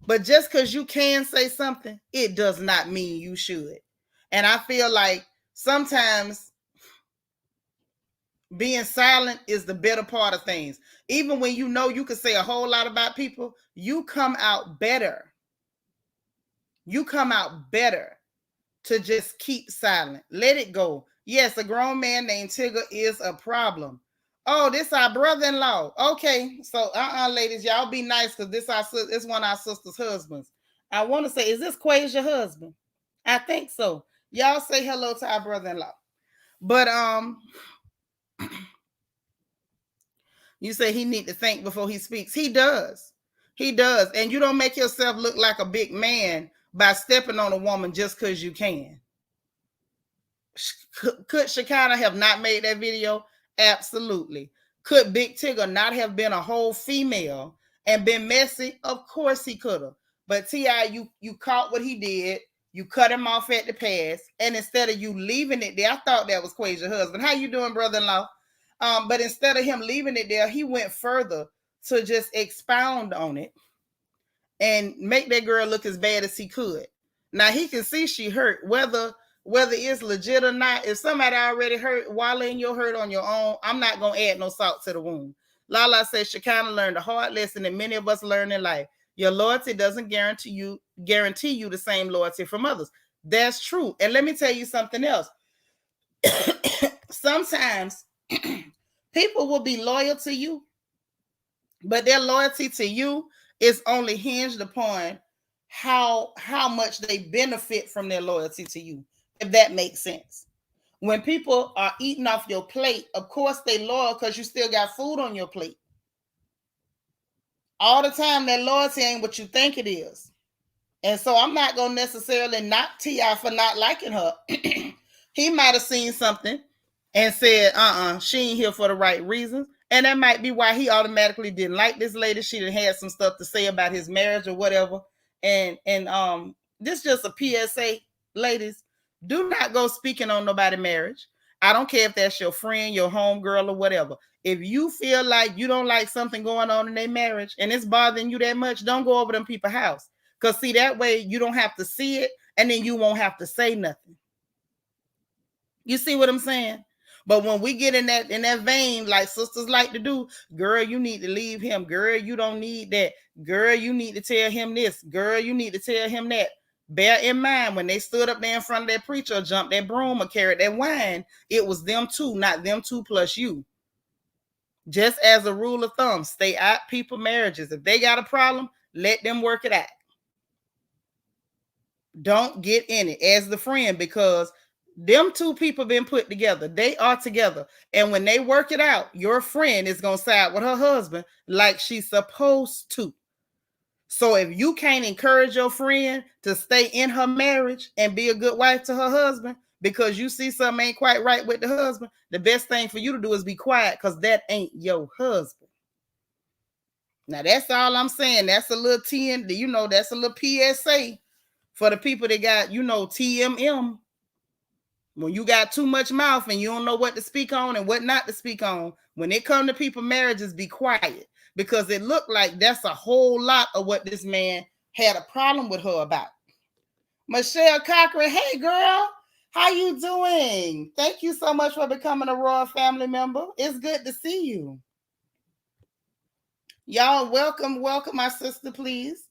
Speaker 1: But just because you can say something, it does not mean you should. And I feel like sometimes being silent is the better part of things. Even when you know you can say a whole lot about people, you come out better. You come out better to just keep silent. Let it go. Yes, a grown man named Tigger is a problem. Oh, this our brother-in-law. Okay, so ladies, y'all be nice because this one of our sister's husbands. I want to say, is this Quay's your husband? I think so. Y'all say hello to our brother-in-law. But you say he need to think before he speaks. He does. He does. And you don't make yourself look like a big man by stepping on a woman just because you can. Could Shekinah have not made that video? Absolutely. Could Big Tigger not have been a whole female and been messy? Of course he could have. But T.I., you caught what he did. You cut him off at the pass. And instead of you leaving it there, I thought that was Quay's husband. How you doing, brother-in-law? But instead of him leaving it there, he went further to just expound on it and make that girl look as bad as he could. Now, he can see she hurt, whether it's legit or not. If somebody already hurt, wallowing your hurt on your own, I'm not going to add no salt to the wound. Lala says Shekinah learned a hard lesson that many of us learn in life. Your loyalty doesn't guarantee you the same loyalty from others. That's true. And let me tell you something else. Sometimes people will be loyal to you, but their loyalty to you is only hinged upon how much they benefit from their loyalty to you, if that makes sense. When people are eating off your plate, of course they loyal because you still got food on your plate. All the time, that loyalty ain't what you think it is. And so I'm not going to necessarily knock T.I. for not liking her. He might have seen something and said, she ain't here for the right reasons. And that might be why he automatically didn't like this lady. She done had some stuff to say about his marriage or whatever. And this just a PSA, ladies. Do not go speaking on nobody's marriage. I don't care if that's your friend, your homegirl, or whatever. If you feel like you don't like something going on in their marriage and it's bothering you that much, don't go over them people's house. Because see, that way you don't have to see it and then you won't have to say nothing. You see what I'm saying? But when we get in that vein, like sisters like to do, girl, you need to leave him. Girl, you don't need that. Girl, you need to tell him this. Girl, you need to tell him that. Bear in mind, when they stood up there in front of that preacher, or jumped that broom, or carried that wine, it was them two, not them two plus you. Just as a rule of thumb, stay out people marriages. If they got a problem, let them work it out. Don't get in it as the friend, because them two people been put together. They are together. And when they work it out, your friend is going to side with her husband like she's supposed to. So if you can't encourage your friend to stay in her marriage and be a good wife to her husband because you see something ain't quite right with the husband, the best thing for you to do is be quiet, because that ain't your husband. Now, that's all I'm saying. That's a little 10, that's a little PSA For the people that got, TMM, when you got too much mouth and you don't know what to speak on and what not to speak on, when it comes to people marriages, be quiet, because it looked like that's a whole lot of what this man had a problem with her about. Michelle Cochran, hey girl, how you doing? Thank you so much for becoming a Royal family member. It's good to see you. Y'all, welcome, my sister, please.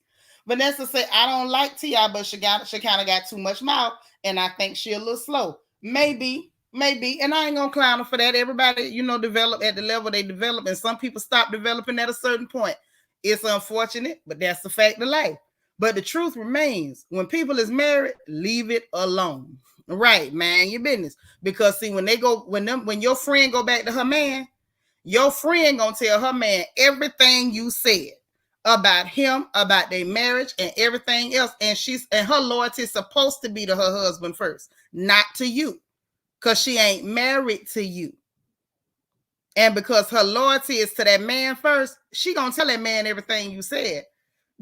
Speaker 1: Vanessa said, I don't like T.I., but she kind of got too much mouth, and I think she a little slow. Maybe, and I ain't gonna clown her for that. Everybody, develop at the level they develop, and some people stop developing at a certain point. It's unfortunate, but that's the fact of life. But the truth remains, when people is married, leave it alone. Right, man, your business. Because see, when your friend go back to her man, your friend gonna tell her man everything you said about him, about their marriage, and everything else. And her loyalty is supposed to be to her husband first, not to you, because she ain't married to you. And because her loyalty is to that man first, she gonna tell that man everything you said.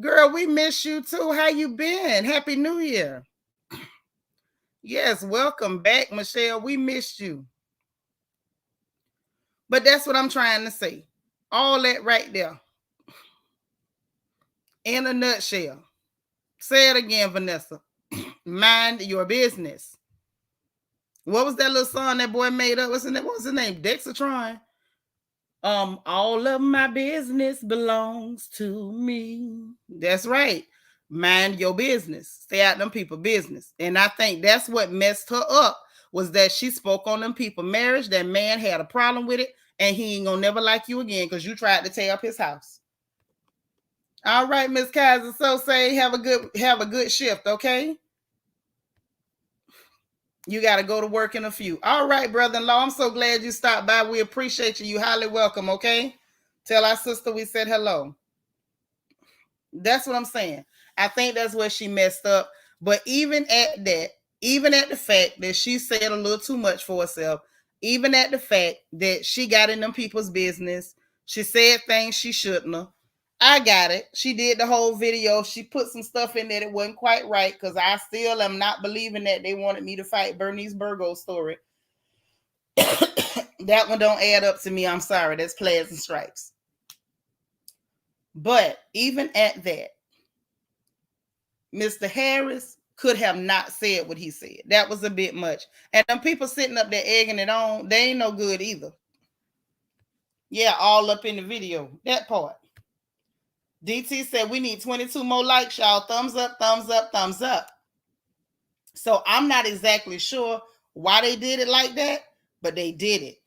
Speaker 1: Girl, we miss you too. How you been? Happy New Year. Yes, welcome back, Michelle. We missed you. But that's what I'm trying to say. All that right there. In a nutshell. Say it again, Vanessa. Mind your business. What was that little song that boy made up? What was his name? Dexatron. All of my business belongs to me. That's right. Mind your business. Stay out them people business. And I think that's what messed her up, was that she spoke on them people marriage. That man had a problem with it, and he ain't gonna never like you again because you tried to tear up his house. All right, Miss Kaiser. So say have a good shift, okay? You got to go to work in a few. All right, brother-in-law. I'm so glad you stopped by. We appreciate you. You highly welcome, okay? Tell our sister we said hello. That's what I'm saying. I think that's where she messed up. But even at that, even at the fact that she said a little too much for herself, even at the fact that she got in them people's business, she said things she shouldn't have. I got it. She did the whole video. She put some stuff in there that wasn't quite right, because I still am not believing that they wanted me to fight Bernice Burgo's story. That one don't add up to me. I'm sorry. That's Plaids and Stripes. But even at that, Mr. Harris could have not said what he said. That was a bit much. And them people sitting up there egging it on, they ain't no good either. Yeah, all up in the video. That part. DT said we need 22 more likes, y'all. Thumbs up, thumbs up, thumbs up. So I'm not exactly sure why they did it like that, but they did it.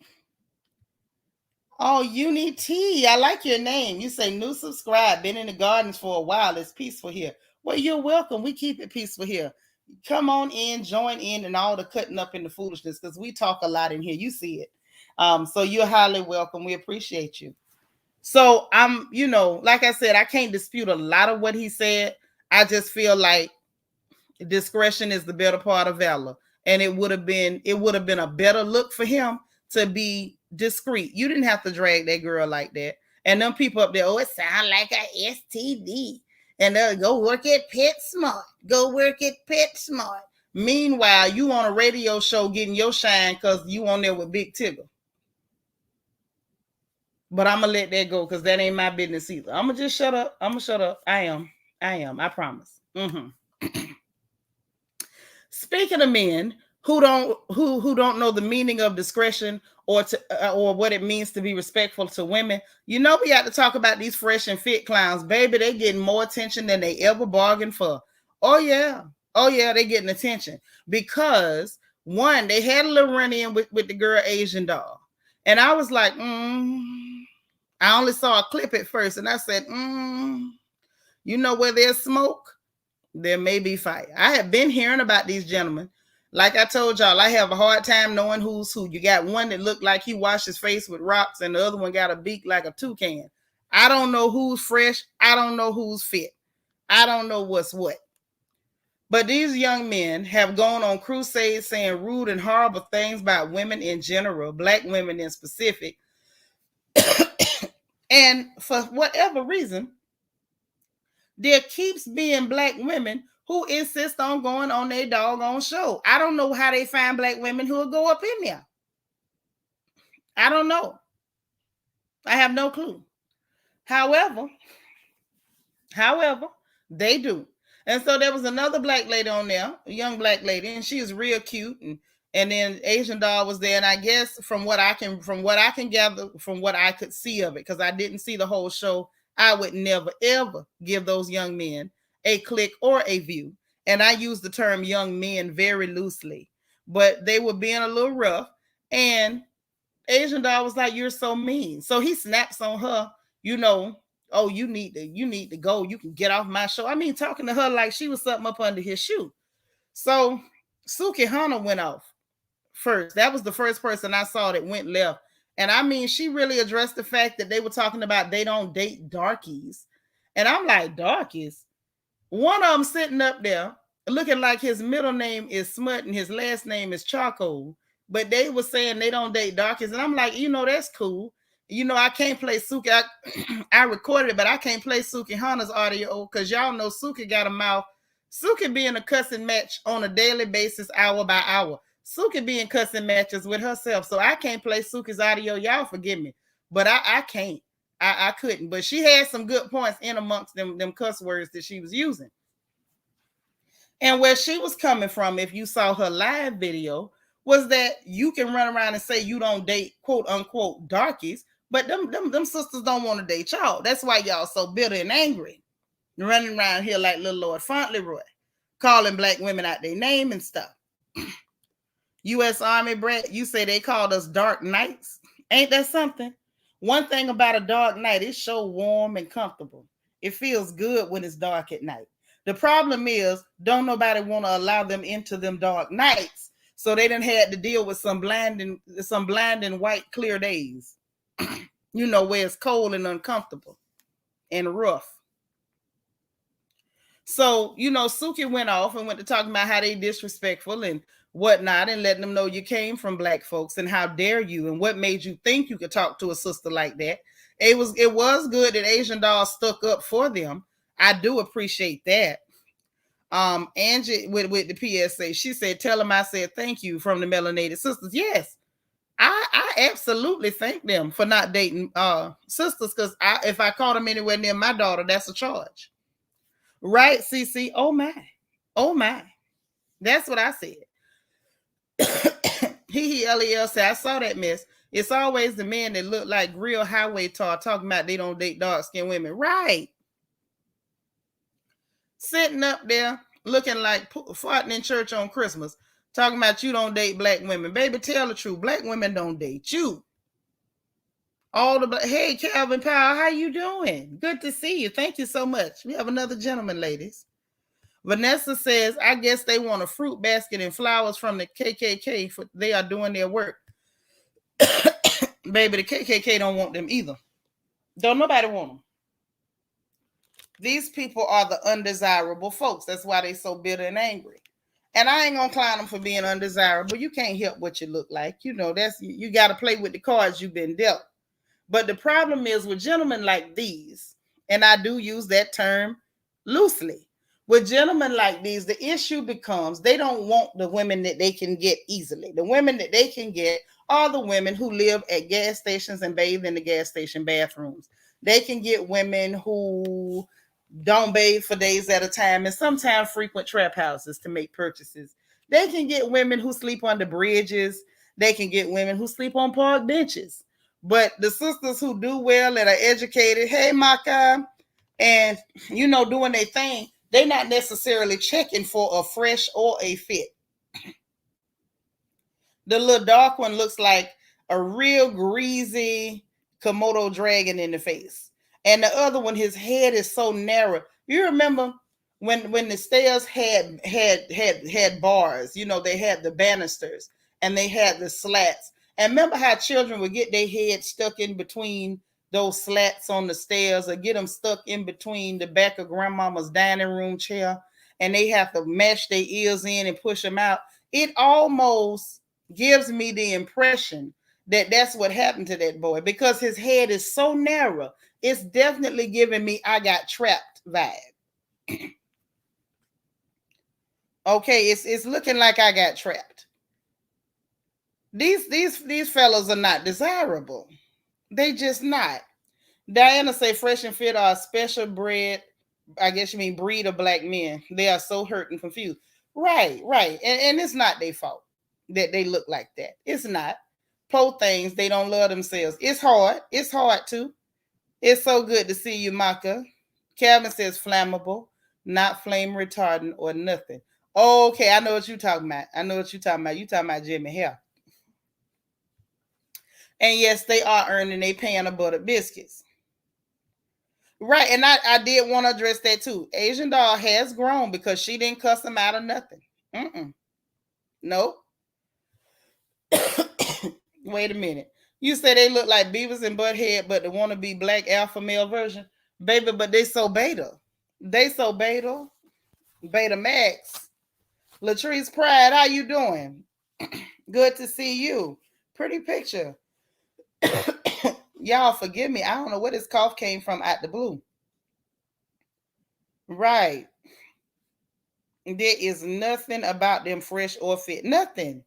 Speaker 1: Oh, Unity, I like your name. You say new subscribe. Been in the gardens for a while. It's peaceful here. Well, you're welcome. We keep it peaceful here. Come on in, join in, and all the cutting up in the foolishness, because we talk a lot in here. You see it. So you're highly welcome. We appreciate you. So I'm, like I said, I can't dispute a lot of what he said. I just feel like discretion is the better part of valor. And it would have been a better look for him to be discreet. You didn't have to drag that girl like that. And them people up there, it sounds like a STD. And they'll go work at PetSmart. Go work at PetSmart. Meanwhile, you on a radio show getting your shine because you on there with Big Tigger. But I'm going to let that go because that ain't my business either. I'm going to just shut up. I am. I promise. Speaking of men who don't know the meaning of discretion or what it means to be respectful to women, we got to talk about these fresh and fit clowns. Baby, they getting more attention than they ever bargained for. Oh, yeah, they getting attention. Because, one, they had a little run-in with the girl Asian doll. And I was like, I only saw a clip at first, and I said, where there's smoke, there may be fire. I have been hearing about these gentlemen. Like I told y'all, I have a hard time knowing who's who. You got one that looked like he washed his face with rocks, and the other one got a beak like a toucan. I don't know who's fresh. I don't know who's fit. I don't know what's what. But these young men have gone on crusades saying rude and horrible things about women in general, black women in specific. And for whatever reason, there keeps being black women who insist on going on their doggone show. I don't know how they find black women who will go up in there. I don't know. I have no clue. However, they do. And so there was another black lady on there, a young black lady, and she is real cute. And then Asian doll was there. And I guess from what I can gather, from what I could see of it, because I didn't see the whole show, I would never, ever give those young men a click or a view. And I use the term young men very loosely, but they were being a little rough. And Asian doll was like, "You're so mean." So he snaps on her, you know, "Oh, you need to go. You can get off my show." I mean, talking to her like she was something up under his shoe. So Shekinah went off first. That was the first person I saw that went left. And I mean, she really addressed the fact that they were talking about they don't date darkies. And I'm like, darkies? One of them sitting up there looking like his middle name is Smut and his last name is Charcoal. But they were saying they don't date darkies. And I'm like, that's cool. I can't play Suki. I recorded it, but I can't play Suki Hana's audio because y'all know Suki got a mouth. Suki be in a cussing match on a daily basis, hour by hour. Suki be in cussing matches with herself. So I can't play Suki's audio. Y'all forgive me. But I can't. I couldn't. But she had some good points in amongst them cuss words that she was using. And where she was coming from, if you saw her live video, was that you can run around and say you don't date quote unquote darkies, but them sisters don't want to date y'all. That's why y'all so bitter and angry, running around here like little Lord Fauntleroy, calling black women out their name and stuff. U.S. Army, Brett, you say they called us dark nights. Ain't that something? One thing about a dark night, it's so warm and comfortable. It feels good when it's dark at night. The problem is, don't nobody want to allow them into them dark nights. So they done had to deal with some blinding white clear days, where it's cold and uncomfortable and rough. So, Suki went off and went to talk about how they disrespectful and whatnot and letting them know you came from black folks and how dare you and what made you think you could talk to a sister like that. It was good that Asian doll stuck up for them. I do appreciate that. Angie with the PSA, she said, "Tell them I said thank you from the Melanated Sisters." Yes, I absolutely thank them for not dating sisters, because if I caught them anywhere near my daughter, that's a charge. Right, CC? Oh my. That's what I said. LEL said, "I saw that mess. It's always the men that look like real highway tar talking about they don't date dark-skinned women." Right. Sitting up there looking like farting in church on Christmas, talking about you don't date black women. Baby, tell the truth. Black women don't date you. Hey, Calvin Powell, how you doing? Good to see you. Thank you so much. We have another gentleman, ladies. Vanessa says, "I guess they want a fruit basket and flowers from the KKK. They are doing their work." Baby, the KKK don't want them either. Don't nobody want them. These people are the undesirable folks. That's why they so bitter and angry. And I ain't gonna clown them for being undesirable. You can't help what you look like. That's you got to play with the cards you've been dealt. But the problem is with gentlemen like these, and I do use that term loosely, with gentlemen like these, the issue becomes they don't want the women that they can get easily. The women that they can get are the women who live at gas stations and bathe in the gas station bathrooms. They can get women who don't bathe for days at a time and sometimes frequent trap houses to make purchases. They can get women who sleep under bridges. They can get women who sleep on park benches. But the sisters who do well and are educated, hey, Maka, and, doing their thing, they're not necessarily checking for a fresh or a fit. The little dark one looks like a real greasy Komodo dragon in the face. And the other one, his head is so narrow. You remember when the stairs had bars, they had the banisters and they had the slats. And remember how children would get their head stuck in between those slats on the stairs or get them stuck in between the back of grandmama's dining room chair and they have to mash their ears in and push them out. It almost gives me the impression that that's what happened to that boy because his head is so narrow. It's definitely giving me I got trapped vibe. Okay, it's looking like I got trapped. These fellows are not desirable. They just not. Diana say Fresh and Fit are a special breed. I guess you mean breed of black men. They are so hurt and confused. Right. And it's not their fault that they look like that. It's not. Po things, they don't love themselves. It's hard. It's hard too. It's so good to see you, Maka. Calvin says flammable, not flame retardant or nothing. Oh, okay, I know what you're talking about. You talking about Jimmy Hair. And yes, they are earning a pan of buttered biscuits. Right, and I did want to address that too. Asian Doll has grown because she didn't cuss them out of nothing. Nope. Wait a minute. You say they look like Beavis and Butthead, but they want to be black alpha male version? Baby, but they so beta. Beta Max. Latrice Pride, how you doing? Good to see you. Pretty picture. Y'all forgive me. I don't know where this cough came from out the blue. Right. There is nothing about them fresh or fit. Nothing.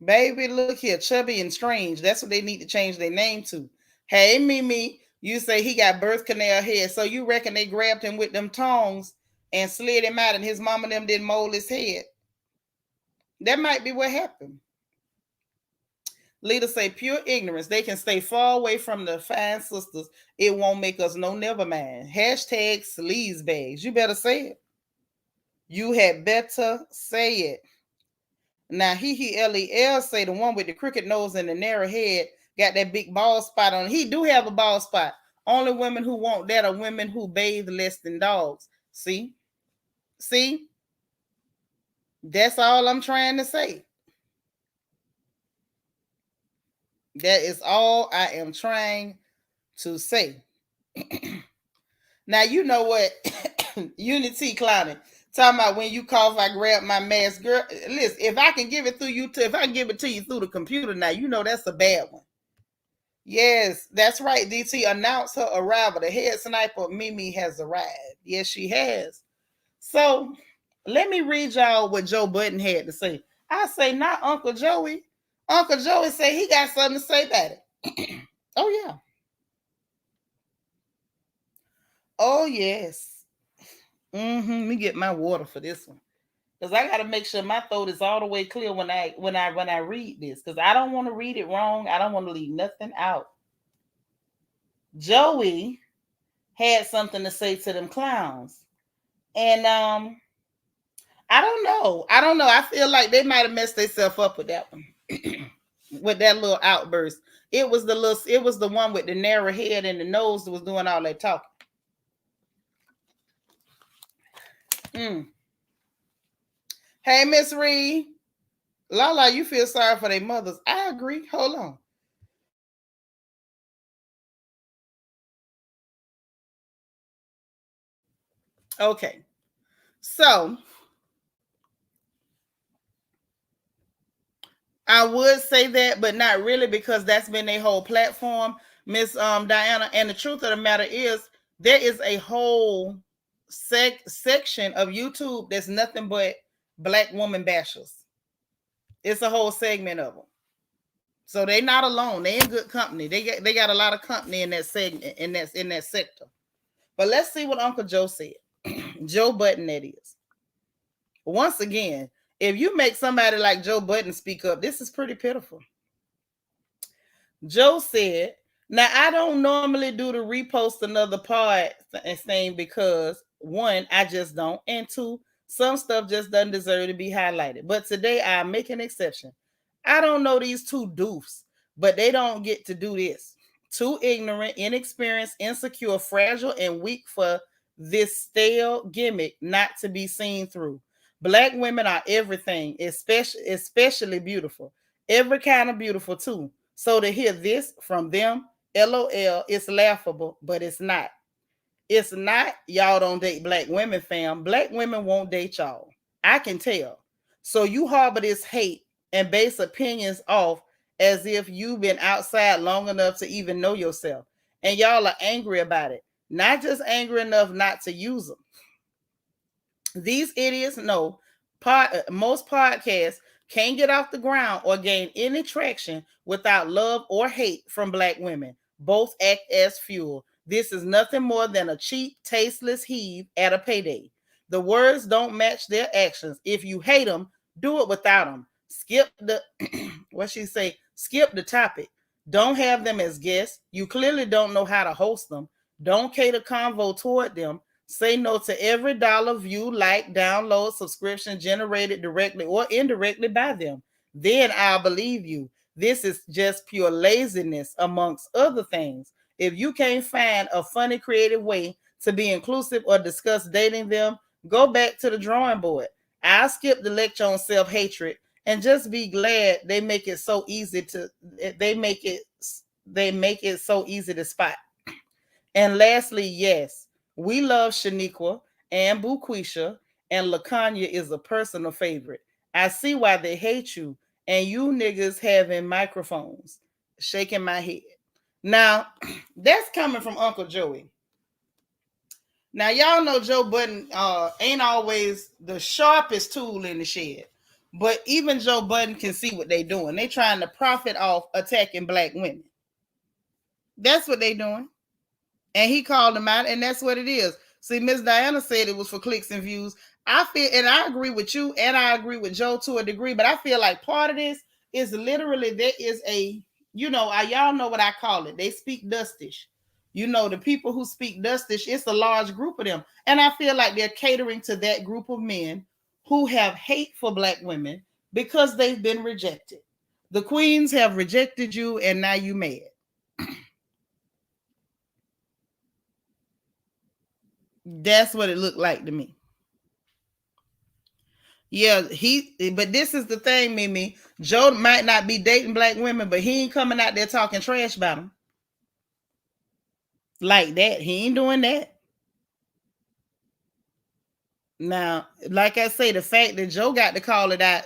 Speaker 1: Baby, look here. Chubby and strange. That's what they need to change their name to. Hey, Mimi, you say he got birth canal head. So you reckon they grabbed him with them tongs and slid him out and his mama and them didn't mold his head? That might be what happened. Leaders say pure ignorance. They can stay far away from the fine sisters. It won't make us no never mind. Hashtag sleaze bags. You better say it. You had better say it. Now, LEL say the one with the crooked nose and the narrow head got that big bald spot on it. He do have a bald spot. Only women who want that are women who bathe less than dogs. See? That's all I'm trying to say. That is all I am trying to say. Now, you know what? Unity clowning. Talking about when you cough, I grab my mask. Girl, listen, if I can give it to you through the computer now, you know that's a bad one. Yes, that's right. DT announced her arrival. The head sniper, Mimi, has arrived. Yes, she has. So, let me read y'all what Joe Budden had to say. I say, not Uncle Joey. Uncle Joey said he got something to say about it. Oh, yeah. Oh, yes. Let me get my water for this one. Because I got to make sure my throat is all the way clear when I read this. Because I don't want to read it wrong. I don't want to leave nothing out. Joey had something to say to them clowns. And I don't know. I feel like they might have messed themselves up with that one. With that little outburst. It was the one with the narrow head and the nose that was doing all that talking. Hey, Miss Reed. Lala, you feel sorry for their mothers. I agree. Hold on. Okay. So, I would say that, but not really, because that's been their whole platform, Miss Diana. And the truth of the matter is, there is a whole section of YouTube that's nothing but black woman bashers. It's a whole segment of them. So they're not alone. They in good company. They got a lot of company in that segment, in that sector. But let's see what Uncle Joe said. Joe Budden, that is. Once again, if you make somebody like Joe Budden speak up, this is pretty pitiful. Joe said, now I don't normally do the repost another part thing because one, I just don't, and two, some stuff just doesn't deserve to be highlighted. But today I make an exception. I don't know these two doofs, but they don't get to do this. Too ignorant, inexperienced, insecure, fragile, and weak for this stale gimmick not to be seen through. Black women are everything, especially beautiful. Every kind of beautiful too. So to hear this from them, LOL, it's laughable, but it's not. It's not. Y'all don't date black women, fam. Black women won't date y'all. I can tell. So you harbor this hate and base opinions off as if you've been outside long enough to even know yourself. And y'all are angry about it. not just angry enough not to use them. These idiots know most podcasts can't get off the ground or gain any traction without love or hate from Black women. Both act as fuel. This is nothing more than a cheap, tasteless heave at a payday. The words don't match their actions. If you hate them, do it without them. Skip the what she say? Skip the topic. Don't have them as guests. You clearly don't know how to host them. Don't cater convo toward them. Say no to every dollar, view, like, download, subscription generated directly or indirectly by them. Then I'll believe you. This is just pure laziness amongst other things. If you can't find a funny, creative way to be inclusive or discuss dating them, go back to the drawing board. I'll skip the lecture on self-hatred and just be glad they make it so easy to so easy to spot. And lastly, yes, we love Shaniqua and Buquisha, and LaKanya is a personal favorite. I see why they hate you, and you niggas having microphones. Shaking my head. Now, that's coming from Uncle Joey. Now, y'all know Joe Budden ain't always the sharpest tool in the shed. But even Joe Budden can see what they doing. They trying to profit off attacking Black women. That's what they doing. And he called them out, and that's what it is. See, Miss Diana said it was for clicks and views. I feel, and I agree with you, and I agree with Joe to a degree, but I feel like part of this is literally there is a, y'all know what I call it. They speak dustish. The people who speak dustish, it's a large group of them. And I feel like they're catering to that group of men who have hate for Black women because they've been rejected. The queens have rejected you, and now you mad. That's what it looked like to me. Yeah, but this is the thing, Mimi. Joe might not be dating Black women, but he ain't coming out there talking trash about them. Like that. He ain't doing that. Now, like I say, the fact that Joe got to call it out,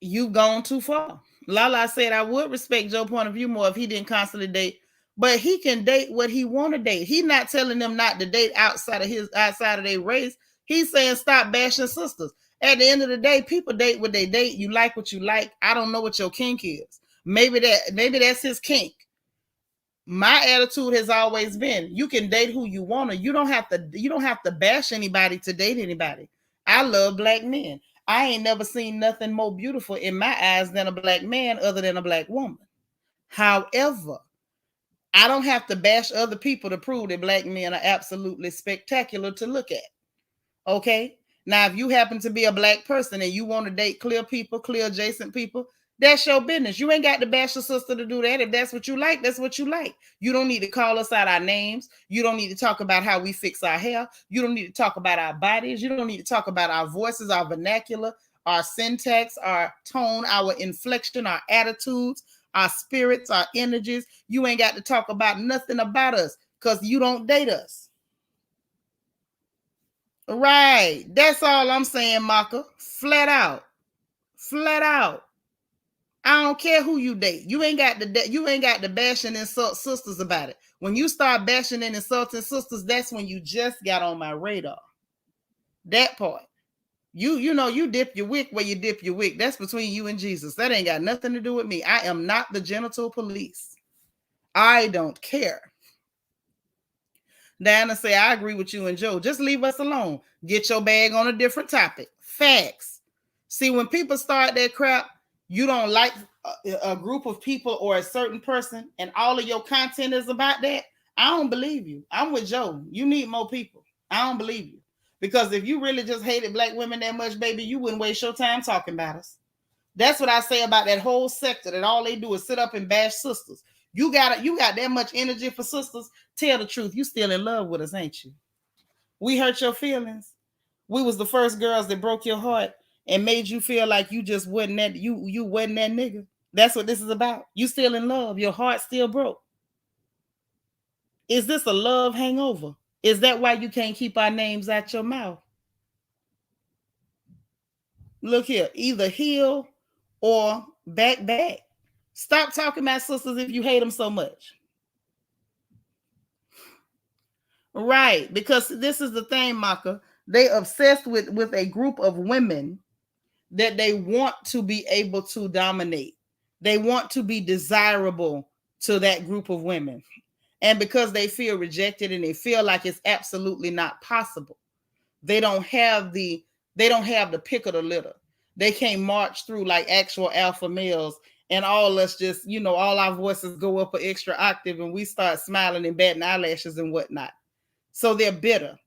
Speaker 1: you've gone too far. Lala said I would respect Joe's point of view more if he didn't constantly date. But he can date what he want to date. He's not telling them not to date outside of their race. He's saying stop bashing sisters. At the end of the day, people date what they date. You like what you like. I don't know what your kink is. Maybe that's his kink. My attitude has always been you can date who you want to. You don't have to bash anybody to date anybody. I love Black men. I ain't never seen nothing more beautiful in my eyes than a Black man other than a Black woman. However, I don't have to bash other people to prove that Black men are absolutely spectacular to look at. Okay? Now, if you happen to be a Black person and you want to date clear people, clear adjacent people, that's your business. You ain't got to bash your sister to do that. If that's what you like, that's what you like. You don't need to call us out our names. You don't need to talk about how we fix our hair. You don't need to talk about our bodies. You don't need to talk about our voices, our vernacular, our syntax, our tone, our inflection, our attitudes, our spirits, our energies. You ain't got to talk about nothing about us because you don't date us. Right. That's all I'm saying, Maka. Flat out. Flat out. I don't care who you date. You ain't got to bash and insult sisters about it. When you start bashing and insulting sisters, that's when you just got on my radar. That part. You dip your wick where you dip your wick. That's between you and Jesus. That ain't got nothing to do with me. I am not the genital police. I don't care. Diana say, I agree with you and Joe. Just leave us alone. Get your bag on a different topic. Facts. See, when people start that crap, you don't like a group of people or a certain person, and all of your content is about that, I don't believe you. I'm with Joe. You need more people. I don't believe you. Because if you really just hated Black women that much, baby, you wouldn't waste your time talking about us. That's what I say about that whole sector, that all they do is sit up and bash sisters. You got that much energy for sisters. Tell the truth. You still in love with us, ain't you? We hurt your feelings. We was the first girls that broke your heart and made you feel like you just wasn't that you wasn't that nigga. That's what this is about. You still in love. Your heart still broke. Is this a love hangover? Is that why you can't keep our names out your mouth? Look here, either heal or back. Stop talking about sisters if you hate them so much. Right, because this is the thing, Maka. They obsessed with a group of women that they want to be able to dominate. They want to be desirable to that group of women. And because they feel rejected and they feel like it's absolutely not possible, they don't have the pick of the litter. They can't march through like actual alpha males, and all us just, all our voices go up an extra octave and we start smiling and batting eyelashes and whatnot. So they're bitter.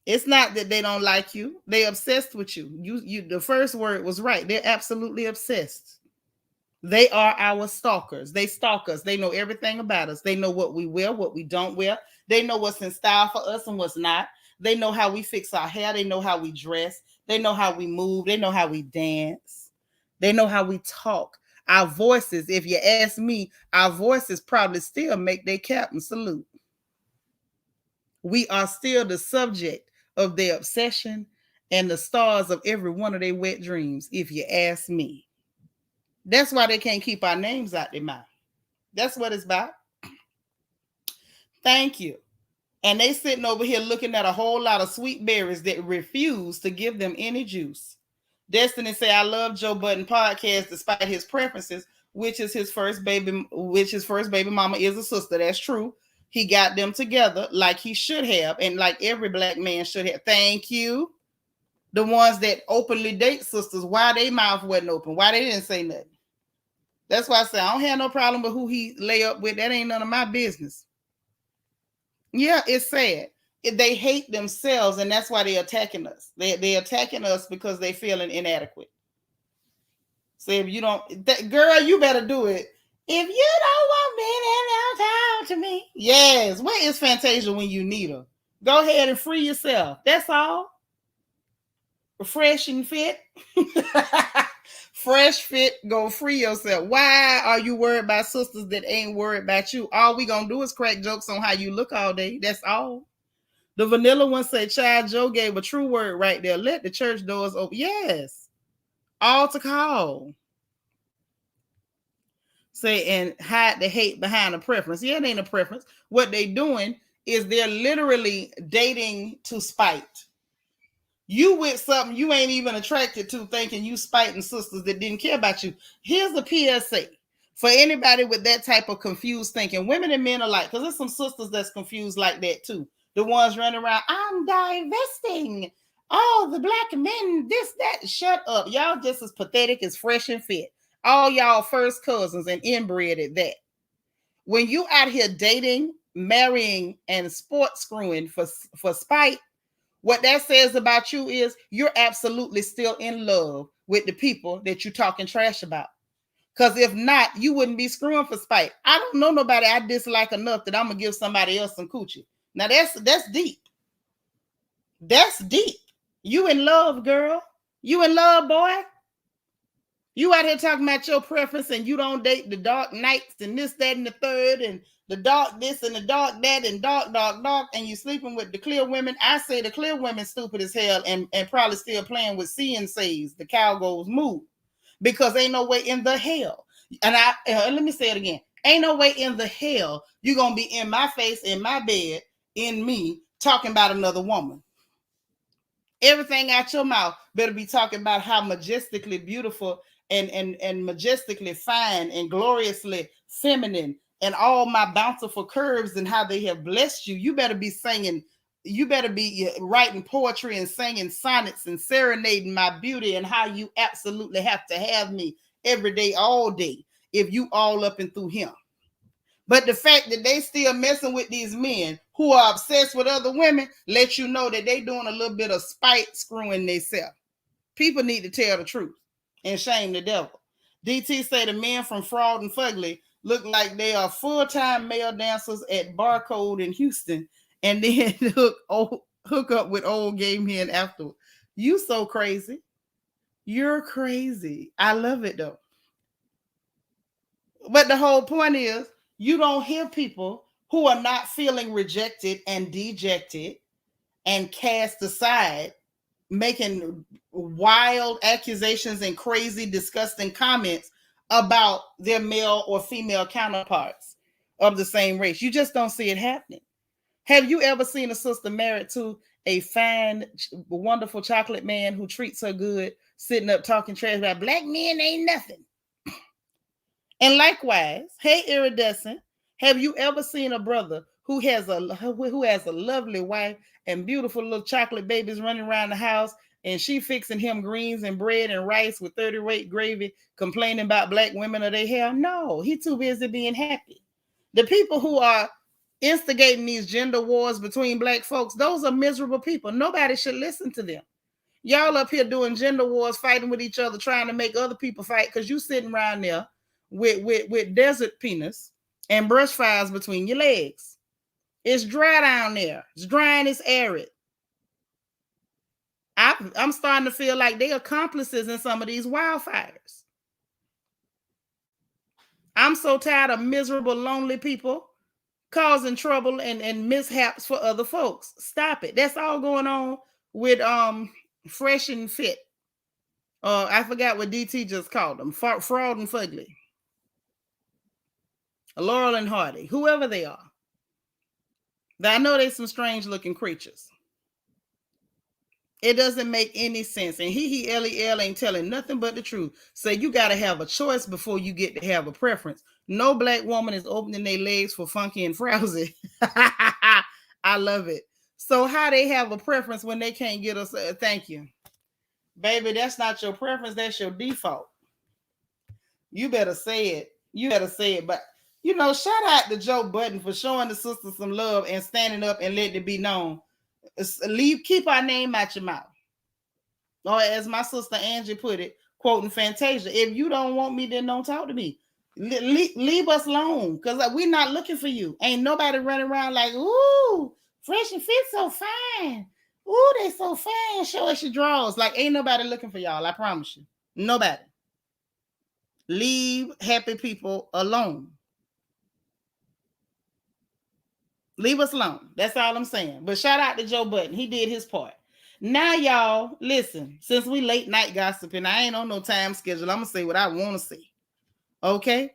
Speaker 1: It's not that they don't like you. They're obsessed with you. You the first word was right. They're absolutely obsessed. They are our stalkers. They stalk us. They know everything about us. They know what we wear, what we don't wear. They know what's in style for us and what's not. They know how we fix our hair. They know how we dress. They know how we move. They know how we dance. They know how we talk. Our voices, if you ask me, our voices probably still make their captain salute. We are still the subject of their obsession and the stars of every one of their wet dreams, if you ask me. That's why they can't keep our names out their mouth. That's what it's about. Thank you. And they sitting over here looking at a whole lot of sweet berries that refuse to give them any juice. Destiny say, I love Joe Budden podcast despite his preferences, which his first baby mama is a sister. That's true. He got them together like he should have, and like every black man should have. Thank you. The ones that openly date sisters, why their mouth wasn't open? Why they didn't say nothing? That's why I say I don't have no problem with who he lay up with. That ain't none of my business. Yeah, it's sad. They hate themselves, and that's why they're attacking us. They're attacking us because they're feeling inadequate. So if you don't, girl, you better do it. If you don't want me, then don't talk to me. Yes. Where is Fantasia when you need her? Go ahead and free yourself. That's all. Fresh and fit. Fresh fit, go free yourself. Why are you worried about sisters that ain't worried about you? All we gonna do is crack jokes on how you look all day. That's all. The vanilla one said, Child Joe gave a true word right there. Let the church doors open. Yes. All to call. Say, and hide the hate behind a preference. Yeah, it ain't a preference. What they doing is they're literally dating to spite. You with something you ain't even attracted to, thinking you spiting sisters that didn't care about you. Here's a PSA for anybody with that type of confused thinking. Women and men alike, because there's some sisters that's confused like that too. The ones running around, I'm divesting. Oh, the black men, this, that. Shut up. Y'all just as pathetic as Fresh and Fit. All y'all first cousins and inbred at that. When you out here dating, marrying, and sports screwing for spite, what that says about you is you're absolutely still in love with the people that you're talking trash about. Because if not, you wouldn't be screwing for spite. I don't know nobody I dislike enough that I'm going to give somebody else some coochie. Now, that's deep. That's deep. You in love, girl. You in love, boy. You out here talking about your preference and you don't date the dark nights and this, that, and the third, and the dark this and the dark that and dark, and you sleeping with the clear women. I say the clear women stupid as hell and probably still playing with CNCs, the cowgirls move, because ain't no way in the hell. And let me say it again. Ain't no way in the hell you're going to be in my face, in my bed, in me, talking about another woman. Everything out your mouth better be talking about how majestically beautiful and majestically fine and gloriously feminine and all my bountiful curves and how they have blessed you. You better be singing, you better be writing poetry and singing sonnets and serenading my beauty and how you absolutely have to have me every day, all day, if you all up and through him. But the fact that they still messing with these men who are obsessed with other women let you know that they doing a little bit of spite screwing themselves. People need to tell the truth and shame the devil. DT say the men from Fraud and Fugly look like they are full-time male dancers at Barcode in Houston and then hook up with old game hen afterward. You so crazy. You're crazy. I love it though. But the whole point is you don't hear people who are not feeling rejected and dejected and cast aside making wild accusations and crazy, disgusting comments about their male or female counterparts of the same race. You just don't see it happening. Have you ever seen a sister married to a fine, wonderful chocolate man who treats her good, sitting up talking trash about black men ain't nothing? And likewise, hey, iridescent, have you ever seen a brother who has a lovely wife and beautiful little chocolate babies running around the house, and she fixing him greens and bread and rice with 30 weight gravy, complaining about black women or their hair? No, he too busy being happy. The people who are instigating these gender wars between black folks, those are miserable people. Nobody should listen to them. Y'all up here doing gender wars, fighting with each other, trying to make other people fight because you sitting around there with desert penis and brush fires between your legs. It's dry down there. It's dry and it's arid. I'm starting to feel like they accomplices in some of these wildfires. I'm so tired of miserable, lonely people causing trouble and mishaps for other folks. Stop it. That's all going on with Fresh and Fit. I forgot what DT just called them. Fraud and Fugly. Laurel and Hardy. Whoever they are. I know they're some strange looking creatures. It doesn't make any sense. And LEL ain't telling nothing but the truth. So you got to have a choice before you get to have a preference. No black woman is opening their legs for funky and frowsy. I love it. So how they have a preference when they can't get us? Thank you. Baby, that's not your preference. That's your default. You better say it. You better say it. But, you know, shout out to Joe Budden for showing the sisters some love and standing up and letting it be known. Keep our name out your mouth. Or as my sister Angie put it, quoting Fantasia, if you don't want me, then don't talk to me. Leave us alone, because we're not looking for you. Ain't nobody running around like, ooh, Fresh and Fit so fine. Ooh, they so fine. Show us your drawers. Like, ain't nobody looking for y'all. I promise you. Nobody. Leave happy people alone. Leave us alone. That's all I'm saying. But shout out to Joe Budden. He did his part. Now, y'all, listen. Since we late night gossiping, I ain't on no time schedule. I'm going to say what I want to say. Okay?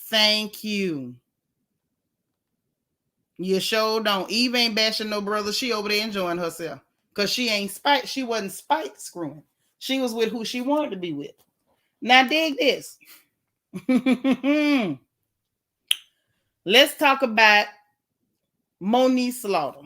Speaker 1: Thank you. You sure don't. Eve ain't bashing no brother. She over there enjoying herself. Because she wasn't spite screwing. She was with who she wanted to be with. Now dig this. Let's talk about Moniece Slaughter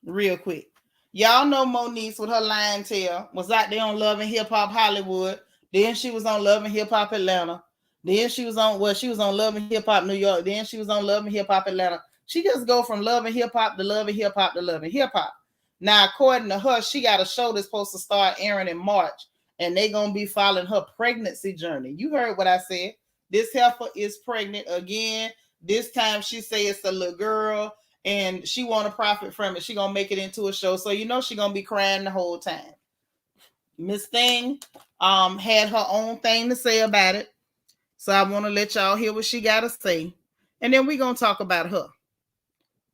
Speaker 1: real quick. Y'all know Moniece with her lion tail was out there on Love and Hip Hop Hollywood. Then she was on Love and Hip Hop Atlanta. Then she was on Love and Hip Hop New York. Then she was on Love and Hip Hop Atlanta. She just go from Love and Hip Hop to Love and Hip Hop to Love and Hip Hop. Now, according to her, she got a show that's supposed to start airing in March, and they're going to be following her pregnancy journey. You heard what I said. This heifer is pregnant again. This time she say it's a little girl, and she want to profit from it. She going to make it into a show. So, you know, she going to be crying the whole time. Miss Thing had her own thing to say about it. So I want to let y'all hear what she got to say. And then we're going to talk about her.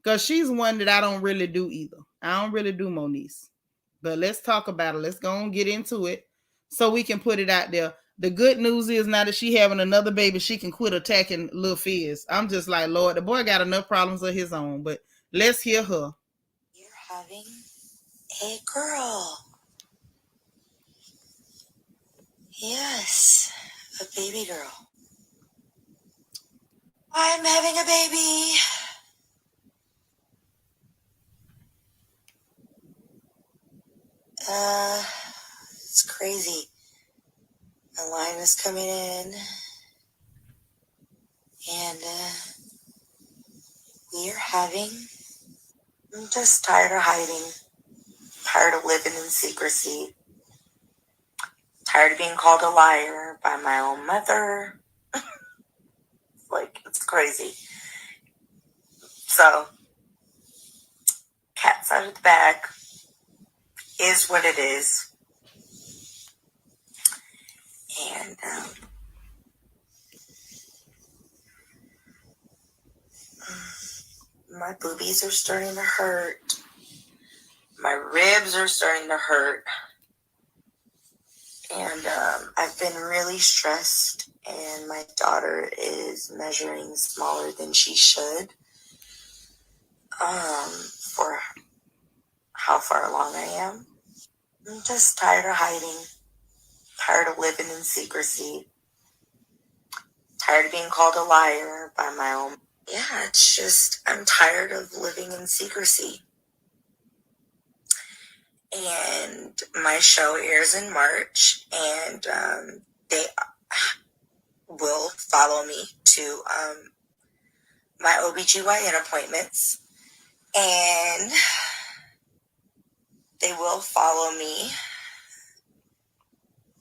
Speaker 1: Because she's one that I don't really do either. I don't really do Moniece. But let's talk about it. Let's go and get into it so we can put it out there. The good news is now that she having another baby, she can quit attacking Lil Fizz. I'm just like, Lord, the boy got enough problems of his own. But let's hear her.
Speaker 6: You're having a girl. Yes, a baby girl. I'm having a baby. It's crazy. A line is coming in, and we are having. I'm just tired of hiding, tired of living in secrecy, tired of being called a liar by my own mother. Like, it's crazy. So, cat's out of the bag is what it is. And my boobies are starting to hurt. My ribs are starting to hurt. And I've been really stressed. And my daughter is measuring smaller than she should. for how far along I am. I'm just tired of hiding, tired of living in secrecy, tired of being called a liar by my own. Yeah, it's just, I'm tired of living in secrecy. And my show airs in March, and they will follow me to my OBGYN appointments, and they will follow me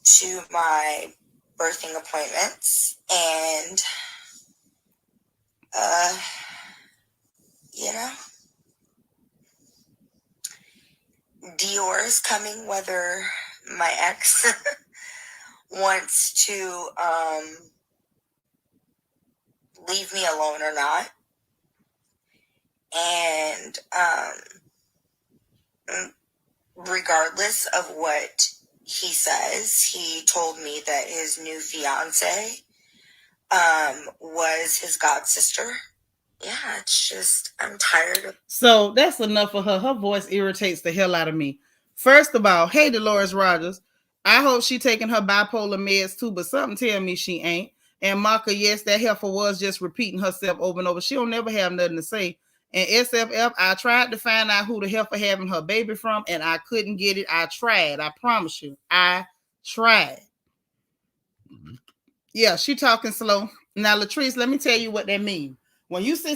Speaker 6: to my birthing appointments, and you know, Dior is coming whether my ex wants to leave me alone or not. And regardless of what he says, he told me that his new fiance was his god sister. Yeah, it's just, I'm tired of.
Speaker 1: So that's enough for her. Her voice irritates the hell out of me. First of all, hey, Dolores Rogers. I hope she taking her bipolar meds too, but something tell me she ain't. And Maka, yes, that heifer was just repeating herself over and over. She don't never have nothing to say. And SFF, I tried to find out who the heifer having her baby from, and I couldn't get it. I tried. I promise you. I tried. Yeah, she talking slow. Now, Latrice, let me tell you what that means. When you see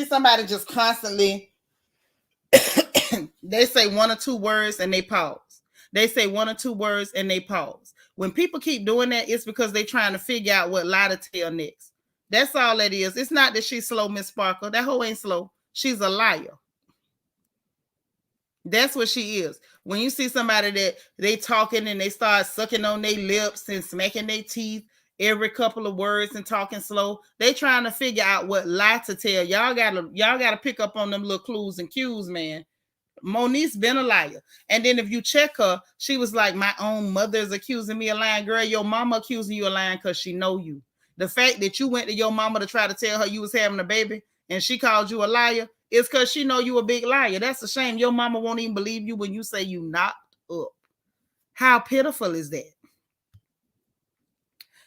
Speaker 1: somebody just constantly, they say one or two words and they pause. They say one or two words and they pause. When people keep doing that, it's because they're trying to figure out what lie to tell next. That's all that is. It's not that she's slow, Miss Sparkle. That hoe ain't slow. She's a liar. That's what she is. When you see somebody that they talking and they start sucking on their lips and smacking their teeth every couple of words and talking slow, they trying to figure out what lie to tell. Y'all gotta pick up on them little clues and cues, man. Moniece been a liar. And then if you check her, she was like, my own mother is accusing me of lying. Girl, your mama accusing you of lying because she know you. The fact that you went to your mama to try to tell her you was having a baby and she called you a liar is because she know you a big liar. That's a shame. Your mama won't even believe you when you say you knocked up. How pitiful is that?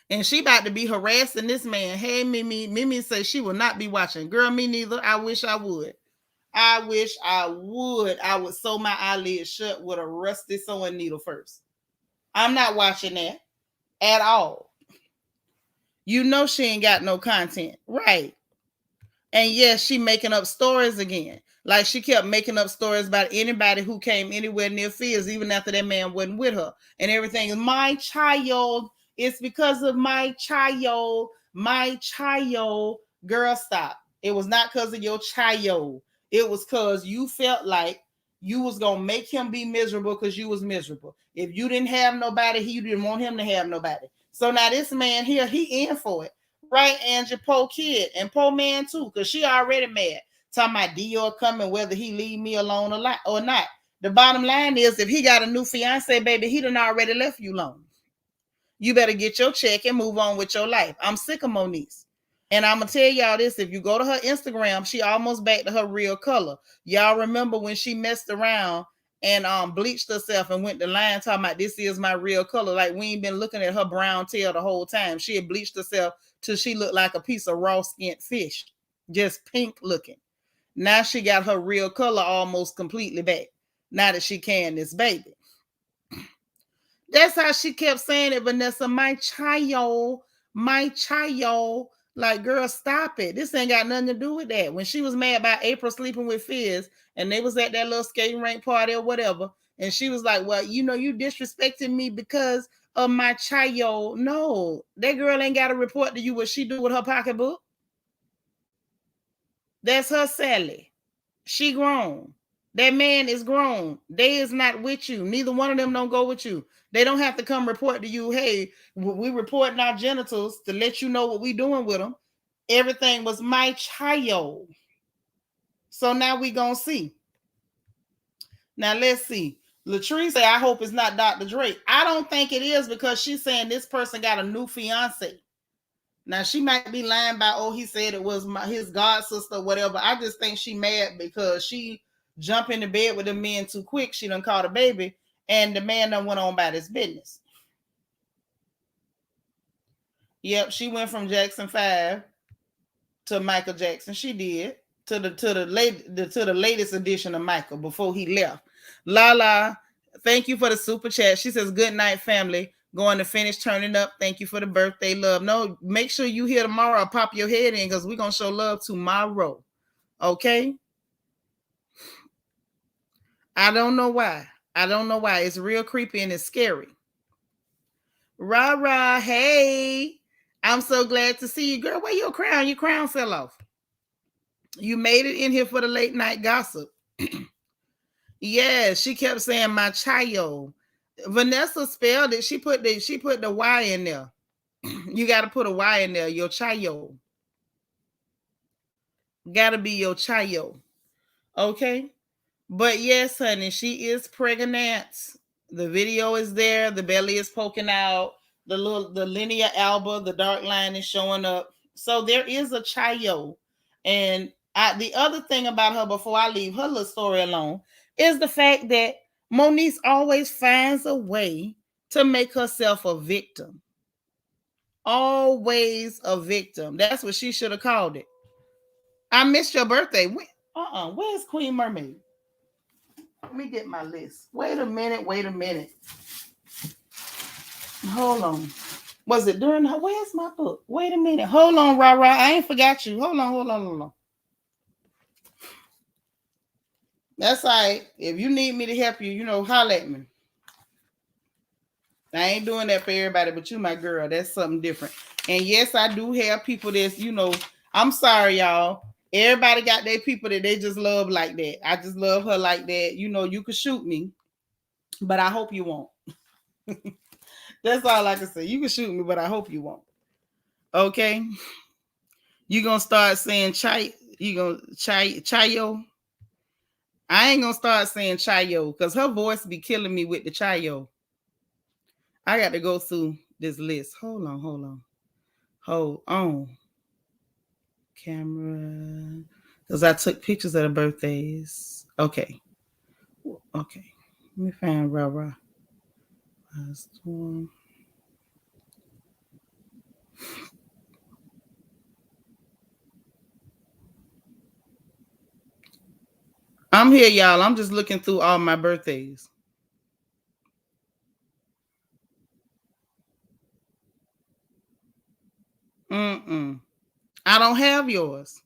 Speaker 1: And she about to be harassing this man. Hey, Mimi. Mimi says she will not be watching. Girl, me neither. I wish I would. I wish I would. I would sew my eyelids shut with a rusty sewing needle first. I'm not watching that at all. You know she ain't got no content. Right. And yes, she making up stories again. Like she kept making up stories about anybody who came anywhere near Fizz, even after that man wasn't with her. And everything is my child. It's because of my child. My child. Girl, stop. It was not because of your child. It was because you felt like you was going to make him be miserable because you was miserable. If you didn't have nobody, he didn't want him to have nobody. So now this man here, he in for it. Right, Angie, poor kid, and poor man too, because she already mad. Talking about Dior coming, whether he leave me alone or not. The bottom line is, if he got a new fiance, baby, he done already left you alone. You better get your check and move on with your life. I'm sick of Moniece. And I'm going to tell y'all this, if you go to her Instagram, she almost back to her real color. Y'all remember when she messed around and bleached herself and went to line talking about this is my real color. Like we ain't been looking at her brown tail the whole time. She had bleached herself till she looked like a piece of raw skinned fish, just pink looking. Now she got her real color almost completely back. Now that she can this baby. That's how she kept saying it, Vanessa, my child. Like, girl, stop it. This ain't got nothing to do with that. When she was mad about April sleeping with Fizz and they was at that little skating rink party or whatever, and she was like, well, you know, you disrespecting me because of my child. No, that girl ain't got to report to you what she do with her pocketbook. That's her Sally. She grown. That man is grown. They is not with you. Neither one of them don't go with you. They don't have to come report to you, hey, we reporting our genitals to let you know what we doing with them. Everything was my child. So now we gonna see. Now let's see. Latrice say, I hope it's not Dr. Drake. I don't think it is because she's saying this person got a new fiance. Now she might be lying by, oh, he said it was his god sister, whatever. I just think she mad because she jumped into bed with the men too quick. She done caught a baby, and the man done went on about his business. Yep, she went from Jackson 5 to Michael Jackson. She did to the latest edition of Michael before he left. Lala, thank you for the super chat. She says, good night, family. Going to finish turning up. Thank you for the birthday love. No, make sure you here tomorrow. I'll pop your head in because we're going to show love tomorrow. Okay? I don't know why. It's real creepy and it's scary. Rah, hey. I'm so glad to see you. Girl, where your crown? Your crown fell off. You made it in here for the late night gossip. Yeah, she kept saying my child. Vanessa spelled it. She put the Y in there. You got to put a Y in there. Your child. Got to be your child. Okay? But yes, honey, she is pregnant. The video is there. The belly is poking out. The linear alba, the dark line is showing up. So there is a child. And the other thing about her, before I leave her little story alone, is the fact that Moniece always finds a way to make herself a victim. Always a victim. That's what she should have called it. I missed your birthday. Where's Queen Mermaid? Let me get my list. Wait a minute. Hold on. Was it during her? Where's my book? Wait a minute. Hold on, Rah. I ain't forgot you. Hold on. That's all right. If you need me to help you, holler at me. I ain't doing that for everybody, but you, my girl. That's something different. And yes, I do have people that's, I'm sorry, y'all. Everybody got their people that they just love like that. I just love her like that. You could shoot me, but I hope you won't. That's all I can say. You can shoot me, but I hope you won't. Okay? You gonna start saying chayo. I ain't gonna start saying chayo because her voice be killing me with the chayo. I got to go through this list. Hold on. Camera. Because I took pictures of the birthdays. Okay. Let me find Rah. I'm here, y'all. I'm just looking through all my birthdays. I don't have yours.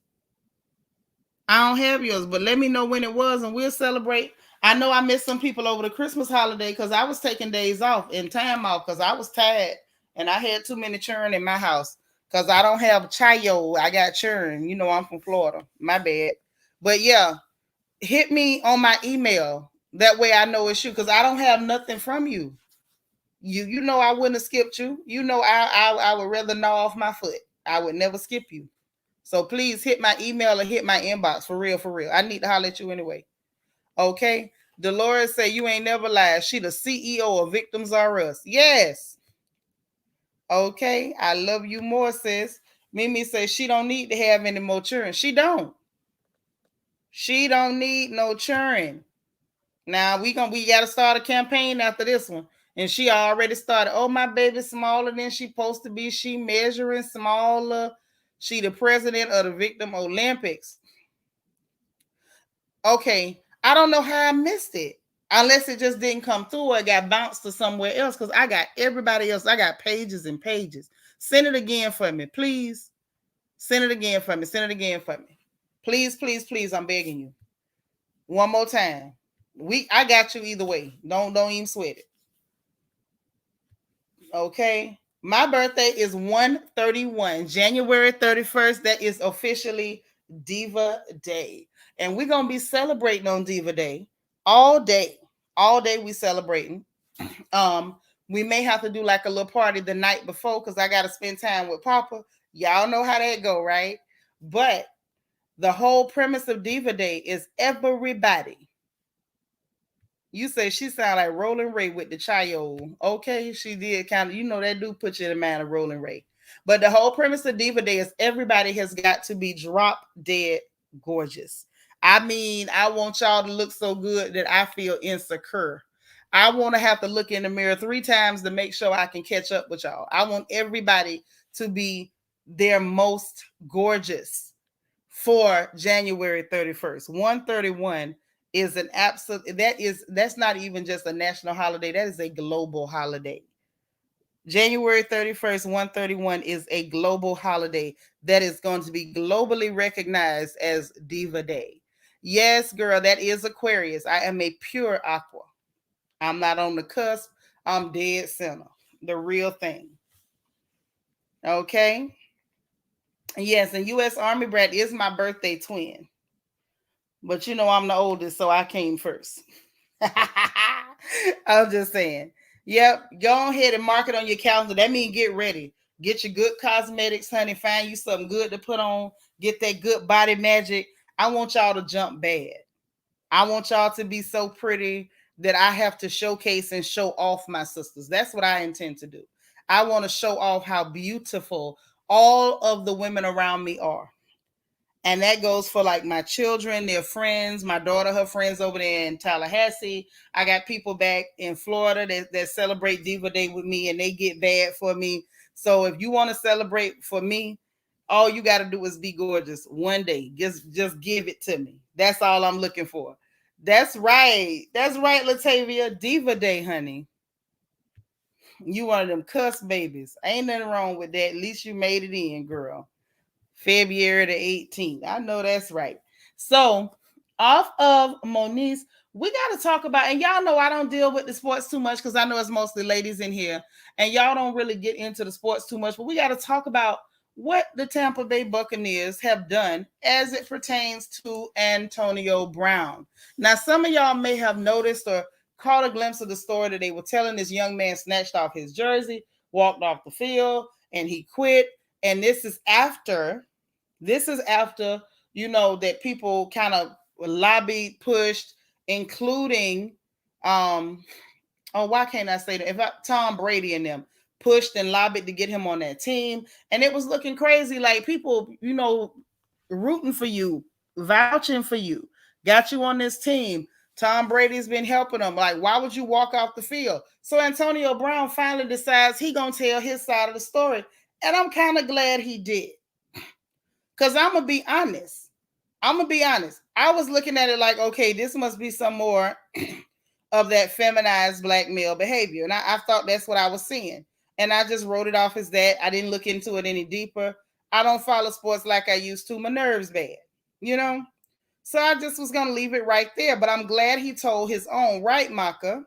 Speaker 1: But let me know when it was and we'll celebrate. I know I missed some people over the Christmas holiday because I was taking days off and time off because I was tired and I had too many children in my house because I don't have chayo. I got children. I'm from Florida. My bad. But yeah, hit me on my email. That way I know it's you because I don't have nothing from you. You know I wouldn't have skipped you. I would rather gnaw off my foot. I would never skip you. So please hit my email or hit my inbox for real. I need to holler at you anyway. Okay? Dolores say you ain't never lied. She the CEO of Victims R Us. Yes. Okay. I love you more, sis. Mimi says she don't need to have any more children. She don't need no children. Now we got to start a campaign after this one. And she already started. Oh, my baby's smaller than she supposed to be. She measuring smaller. She the president of the Victim Olympics. Okay. I don't know how I missed it. Unless it just didn't come through or it got bounced to somewhere else. Because I got everybody else. I got pages and pages. Send it again for me, please. Send it again for me. Please. I'm begging you. One more time. I got you either way. Don't even sweat it. Okay. My birthday is 1/31, January 31st. That is officially Diva Day. And we're going to be celebrating on Diva Day all day. All day we celebrating. We may have to do like a little party the night before because I got to spend time with Papa. Y'all know how that go, right? But the whole premise of Diva Day is everybody. You say she sound like Rolling Ray with the chayo. Okay, she did kind of, that do put you in the mind of Rolling Ray. But the whole premise of Diva Day is everybody has got to be drop dead gorgeous. I mean, I want y'all to look so good that I feel insecure. I want to have to look in the mirror 3 times to make sure I can catch up with y'all. I want everybody to be their most gorgeous for January 31st. 131 is an absolute, that's not even just a national holiday, that is a global holiday. January 31st, 131 is a global holiday that is going to be globally recognized as Diva Day. Yes, girl, that is Aquarius. I am a pure aqua. I'm not on the cusp. I'm dead center. The real thing. Okay? Yes, and U.S. Army brat is my birthday twin. But you know I'm the oldest, so I came first. I'm just saying. Yep, go ahead and mark it on your calendar. That means get ready. Get your good cosmetics, honey. Find you something good to put on. Get that good body magic. I want y'all to jump bad. I want y'all to be so pretty that I have to showcase and show off my sisters. That's what I intend to do. I want to show off how beautiful all of the women around me are. And that goes for like my children, their friends, my daughter, her friends over there in Tallahassee. I got people back in Florida that celebrate Diva Day with me and they get bad for me. So if you want to celebrate for me, all you got to do is be gorgeous one day. Just give it to me. That's all I'm looking for. That's right. That's right, Latavia. Diva Day, honey. You one of them cuss babies. Ain't nothing wrong with that. At least you made it in, girl. February the 18th. I know that's right. So off of Moniece, we got to talk about, and y'all know I don't deal with the sports too much because I know it's mostly ladies in here and y'all don't really get into the sports too much, but we got to talk about what the Tampa Bay Buccaneers have done as it pertains to Antonio Brown. Now, some of y'all may have noticed or caught a glimpse of the story that they were telling this young man snatched off his jersey, walked off the field, and he quit. And this is after, you know, that people kind of lobbied, pushed, including, why can't I say that? Tom Brady and them pushed and lobbied to get him on that team. And it was looking crazy. Like people, you know, rooting for you, vouching for you, got you on this team. Tom Brady's been helping them. Like, why would you walk off the field? So Antonio Brown finally decides he gonna tell his side of the story. And I'm kind of glad he did. Because I'm going to be honest. I was looking at it like, okay, this must be some more of that feminized black male behavior. And I thought that's what I was seeing. And I just wrote it off as that. I didn't look into it any deeper. I don't follow sports like I used to. My nerves bad, you know? So I just was going to leave it right there. But I'm glad he told his own. Right, Maka?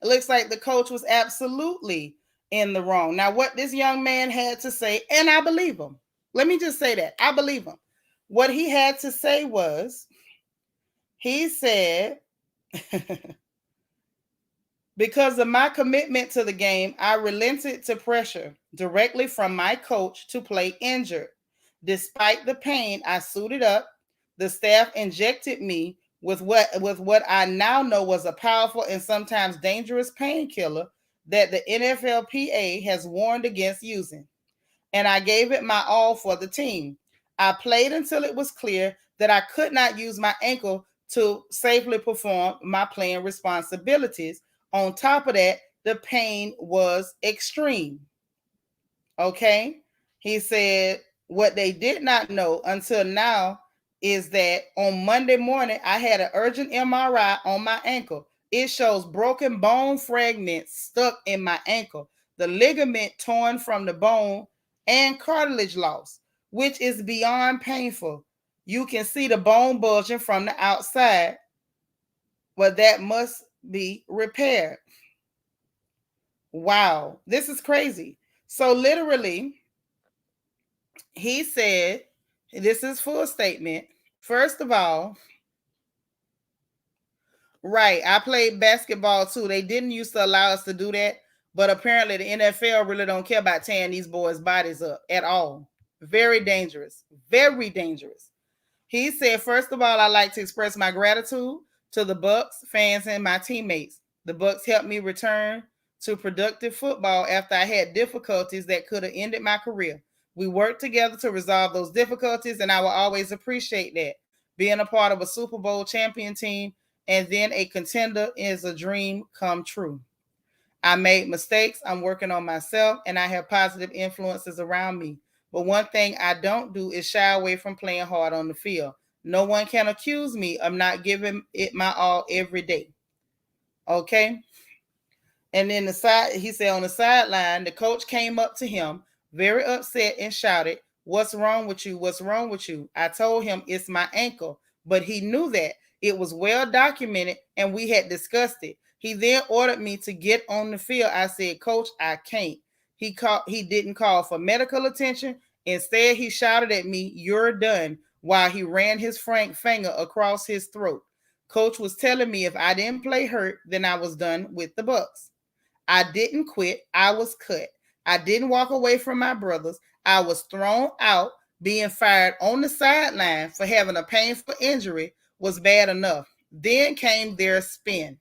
Speaker 1: It looks like the coach was absolutely in the wrong. Now, what this young man had to say, and I believe him. Let me just say that. I believe him. What he had to say was, he said, because of my commitment to the game, I relented to pressure directly from my coach to play injured. Despite the pain, I suited up. The staff injected me with what I now know was a powerful and sometimes dangerous painkiller that the NFLPA has warned against using. And I gave it my all for the team. I played until it was clear that I could not use my ankle to safely perform my playing responsibilities. On top of that, the pain was extreme. Okay? He said, what they did not know until now is that on Monday morning, I had an urgent MRI on my ankle. It shows broken bone fragments stuck in my ankle, the ligament torn from the bone, and cartilage loss, which is beyond painful. You can see the bone bulging from the outside, but that must be repaired. Wow, this is crazy. So literally, he said, this is full statement. First of all, right, I played basketball too. They didn't used to allow us to do that, but apparently the NFL really don't care about tearing these boys' bodies up at all. Very dangerous. Very dangerous. He said, first of all, I'd like to express my gratitude to the Bucs, fans, and my teammates. The Bucs helped me return to productive football after I had difficulties that could have ended my career. We worked together to resolve those difficulties, and I will always appreciate that. Being a part of a Super Bowl champion team and then a contender is a dream come true. I made mistakes. I'm working on myself, and I have positive influences around me. But one thing I don't do is shy away from playing hard on the field. No one can accuse me of not giving it my all every day. Okay? And then he said on the sideline, the coach came up to him, very upset, and shouted, "What's wrong with you? What's wrong with you?" I told him it's my ankle, but he knew that. It was well documented, and we had discussed it. He then ordered me to get on the field. I said, "Coach, I can't." He didn't call for medical attention. Instead, he shouted at me, "You're done," while he ran his frank finger across his throat. Coach was telling me if I didn't play hurt, then I was done with the Bucs. I didn't quit. I was cut. I didn't walk away from my brothers. I was thrown out. Being fired on the sideline for having a painful injury was bad enough. Then came their spin.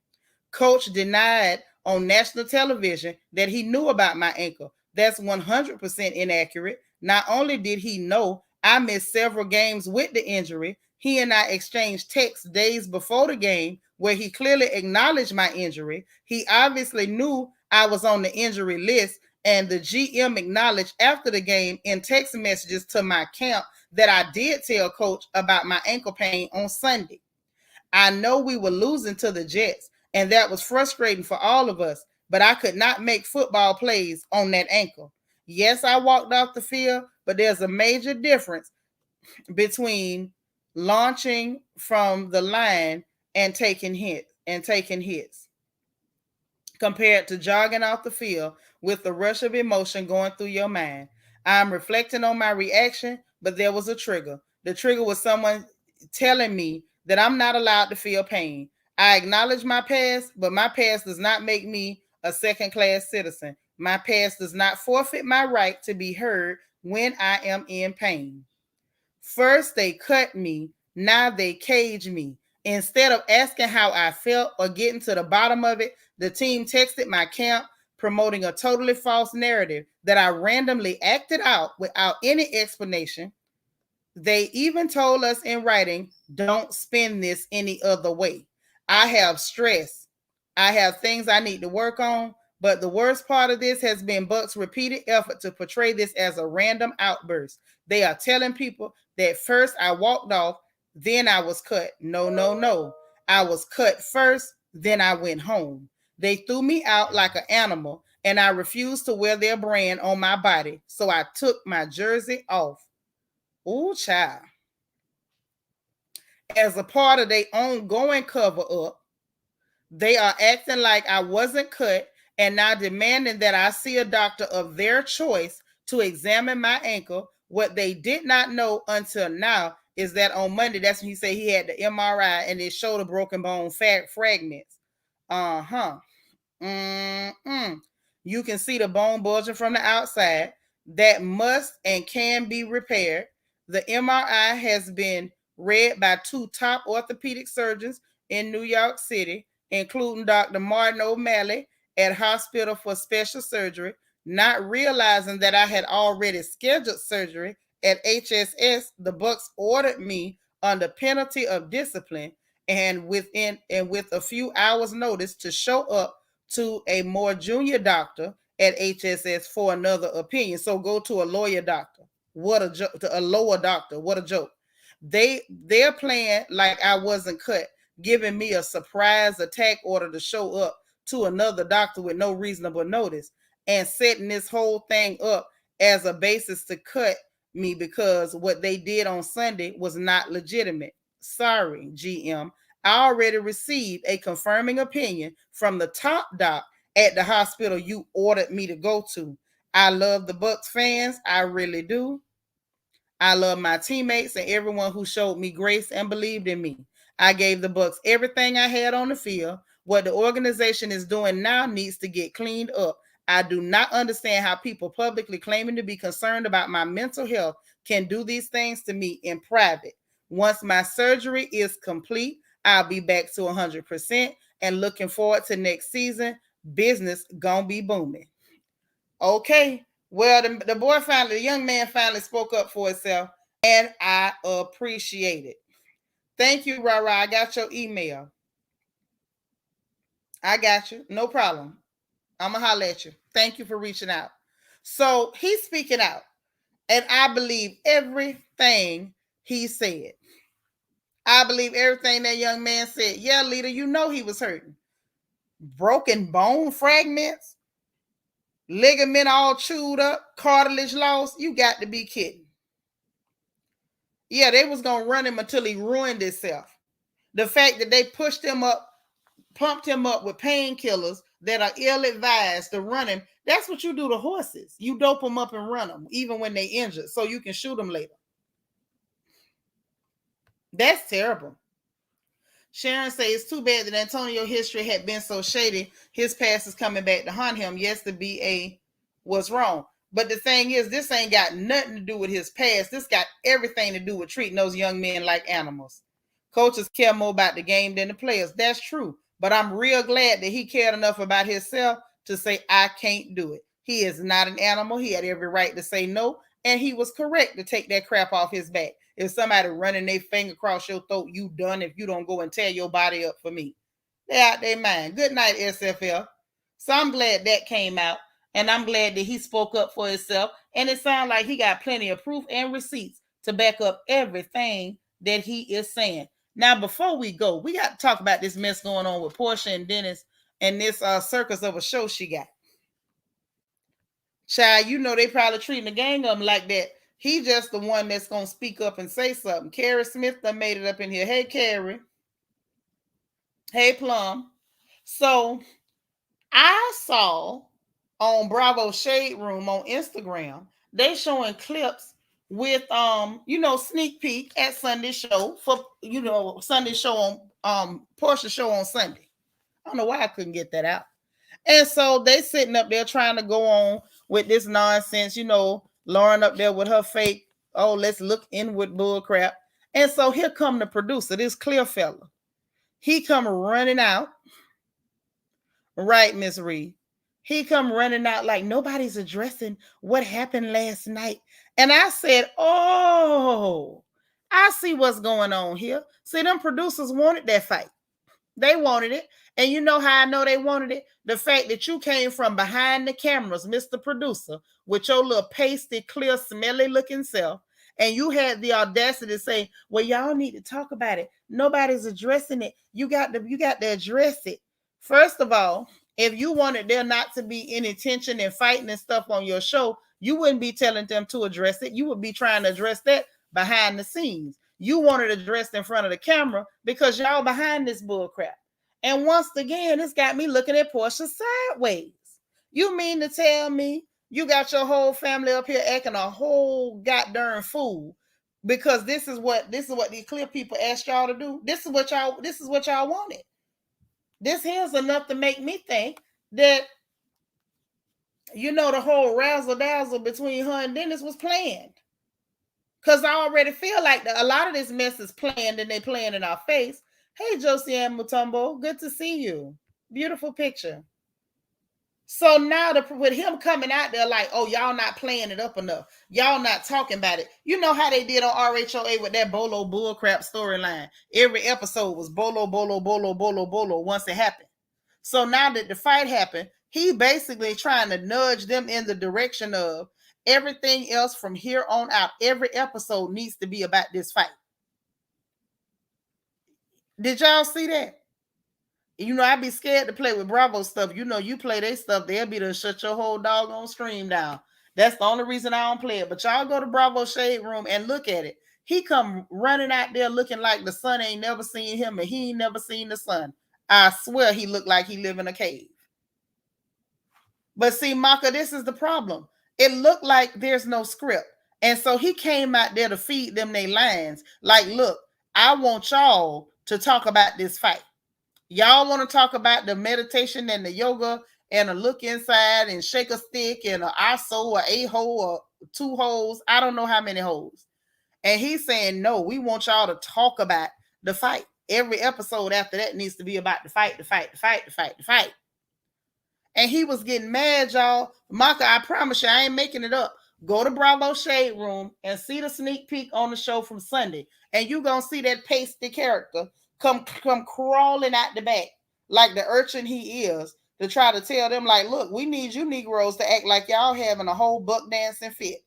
Speaker 1: Coach denied on national television that he knew about my ankle. That's 100% inaccurate. Not only did he know I missed several games with the injury, he and I exchanged texts days before the game where he clearly acknowledged my injury. He obviously knew I was on the injury list, and the GM acknowledged after the game in text messages to my camp that I did tell Coach about my ankle pain on Sunday. I know we were losing to the Jets, and that was frustrating for all of us, but I could not make football plays on that ankle. Yes, I walked off the field, but there's a major difference between launching from the line and taking hits compared to jogging off the field with the rush of emotion going through your mind. I'm reflecting on my reaction, but there was a trigger. The trigger was someone telling me that I'm not allowed to feel pain. I acknowledge my past, but my past does not make me a second-class citizen. My past does not forfeit my right to be heard when I am in pain. First, they cut me. Now they cage me. Instead of asking how I felt or getting to the bottom of it, the team texted my camp promoting a totally false narrative that I randomly acted out without any explanation. They even told us in writing, "Don't spin this any other way." I have stress. I have things I need to work on, but the worst part of this has been Buck's repeated effort to portray this as a random outburst. They are telling people that first I walked off, then I was cut. No. I was cut first, then I went home. They threw me out like an animal, and I refused to wear their brand on my body, so I took my jersey off. Ooh, child. As a part of their ongoing cover-up, they are acting like I wasn't cut and now demanding that I see a doctor of their choice to examine my ankle. What they did not know until now is that on Monday, that's when he said he had the MRI and it showed the broken bone fragments. You can see the bone bulging from the outside. That must and can be repaired. The MRI has been read by 2 top orthopedic surgeons in New York City, including Dr. Martin O'Malley at Hospital for Special Surgery. Not realizing that I had already scheduled surgery at HSS, the Bucs ordered me under penalty of discipline and with a few hours' notice to show up to a more junior doctor at HSS for another opinion. So go to a lawyer doctor. What a joke! To a lower doctor. What a joke! They're playing like I wasn't cut, giving me a surprise attack order to show up to another doctor with no reasonable notice, and setting this whole thing up as a basis to cut me because what they did on Sunday was not legitimate. Sorry, GM. I already received a confirming opinion from the top doc at the hospital you ordered me to go to. I love the Bucs fans. I really do. I love my teammates and everyone who showed me grace and believed in me. I gave the Bucs everything I had on the field. What the organization is doing now needs to get cleaned up. I do not understand how people publicly claiming to be concerned about my mental health can do these things to me in private. Once my surgery is complete, I'll be back to 100% and looking forward to next season. business gonna be booming. Okay. Well, the young man finally spoke up for himself, and I appreciate it. Thank you, Rara. I got your email. I got you. No problem. I'm going to holler at you. Thank you for reaching out. So he's speaking out, and I believe everything he said. I believe everything that young man said. Yeah, leader, you know he was hurting. Broken bone fragments, ligament all chewed up, cartilage lost. You got to be kidding. Yeah, they was going to run him until he ruined himself. The fact that they pushed him up, pumped him up with painkillers that are ill-advised to run him, that's what you do to horses. You dope them up and run them, even when they injured, so you can shoot them later. That's terrible. Sharon says it's too bad that Antonio's history had been so shady. His past is coming back to haunt him. Yes, the BA was wrong. But the thing is, this ain't got nothing to do with his past. This got everything to do with treating those young men like animals. Coaches care more about the game than the players. That's true. But I'm real glad that he cared enough about himself to say, I can't do it. He is not an animal. He had every right to say no. And he was correct to take that crap off his back. If somebody running their finger across your throat, you done if you don't go and tear your body up for me. They're out their mind. Good night, SFL. So I'm glad that came out. And I'm glad that he spoke up for himself. And it sounds like he got plenty of proof and receipts to back up everything that he is saying. Now, before we go, we got to talk about this mess going on with Porsha and Dennis and this circus of a show she got. Child, you know they probably treating the gang of them like that. He just the one that's going to speak up and say something. Carrie Smith done made it up in here. Hey, Carrie. Hey, Plum. So, I saw on Bravo Shade Room on Instagram, they showing clips with, sneak peek at Sunday show for, Sunday show on, Porsha show on Sunday. I don't know why I couldn't get that out. And so they sitting up there trying to go on with this nonsense, Lauren up there with her fake, let's look inward bull crap. And so here come the producer, this clear fella. He come running out. Right, Miss Reed. He come running out like nobody's addressing what happened last night. And I said, I see what's going on here. See, them producers wanted that fight. They wanted it. And you know how I know they wanted it? The fact that you came from behind the cameras, Mr. Producer, with your little pasty, clear, smelly looking self, and you had the audacity to say, well, y'all need to talk about it. Nobody's addressing it. You got to address it. First of all, if you wanted there not to be any tension and fighting and stuff on your show, you wouldn't be telling them to address it. You would be trying to address that behind the scenes. You wanted it addressed in front of the camera because y'all behind this bull crap. And once again, it's got me looking at Porsha sideways. You mean to tell me you got your whole family up here acting a whole goddamn fool because this is what these clear people asked y'all to do? This is what y'all wanted. This here's enough to make me think that the whole razzle-dazzle between her and Dennis was planned. Because I already feel like a lot of this mess is planned and they playing in our face. Hey, Josiane Mutombo, good to see you. Beautiful picture. So now with him coming out there like, y'all not playing it up enough. Y'all not talking about it. You know how they did on RHOA with that Bolo bullcrap storyline. Every episode was Bolo, Bolo, Bolo, Bolo, Bolo once it happened. So now that the fight happened, he basically trying to nudge them in the direction of everything else from here on out. Every episode needs to be about this fight. Did y'all see that? I'd be scared to play with Bravo stuff. You play their stuff, they'll be to shut your whole doggone stream down. That's the only reason I don't play it. But y'all go to Bravo Shade Room and look at it. He come running out there looking like the sun ain't never seen him and he ain't never seen the sun. I swear he looked like he live in a cave. But see, Maka, this is the problem. It looked like there's no script. And so he came out there to feed them their lines. Like, look, I want y'all to talk about this fight. Y'all want to talk about the meditation and the yoga and a look inside and shake a stick and an aso or a hole or two holes. I don't know how many holes. And he's saying, no, we want y'all to talk about the fight. Every episode after that needs to be about the fight, the fight, the fight, the fight, the fight. And he was getting mad, y'all. Maka, I promise you, I ain't making it up. Go to Bravo Shade Room and see the sneak peek on the show from Sunday. And you're going to see that pasty character come crawling out the back like the urchin he is to try to tell them, like, look, we need you Negroes to act like y'all having a whole buck dancing fit.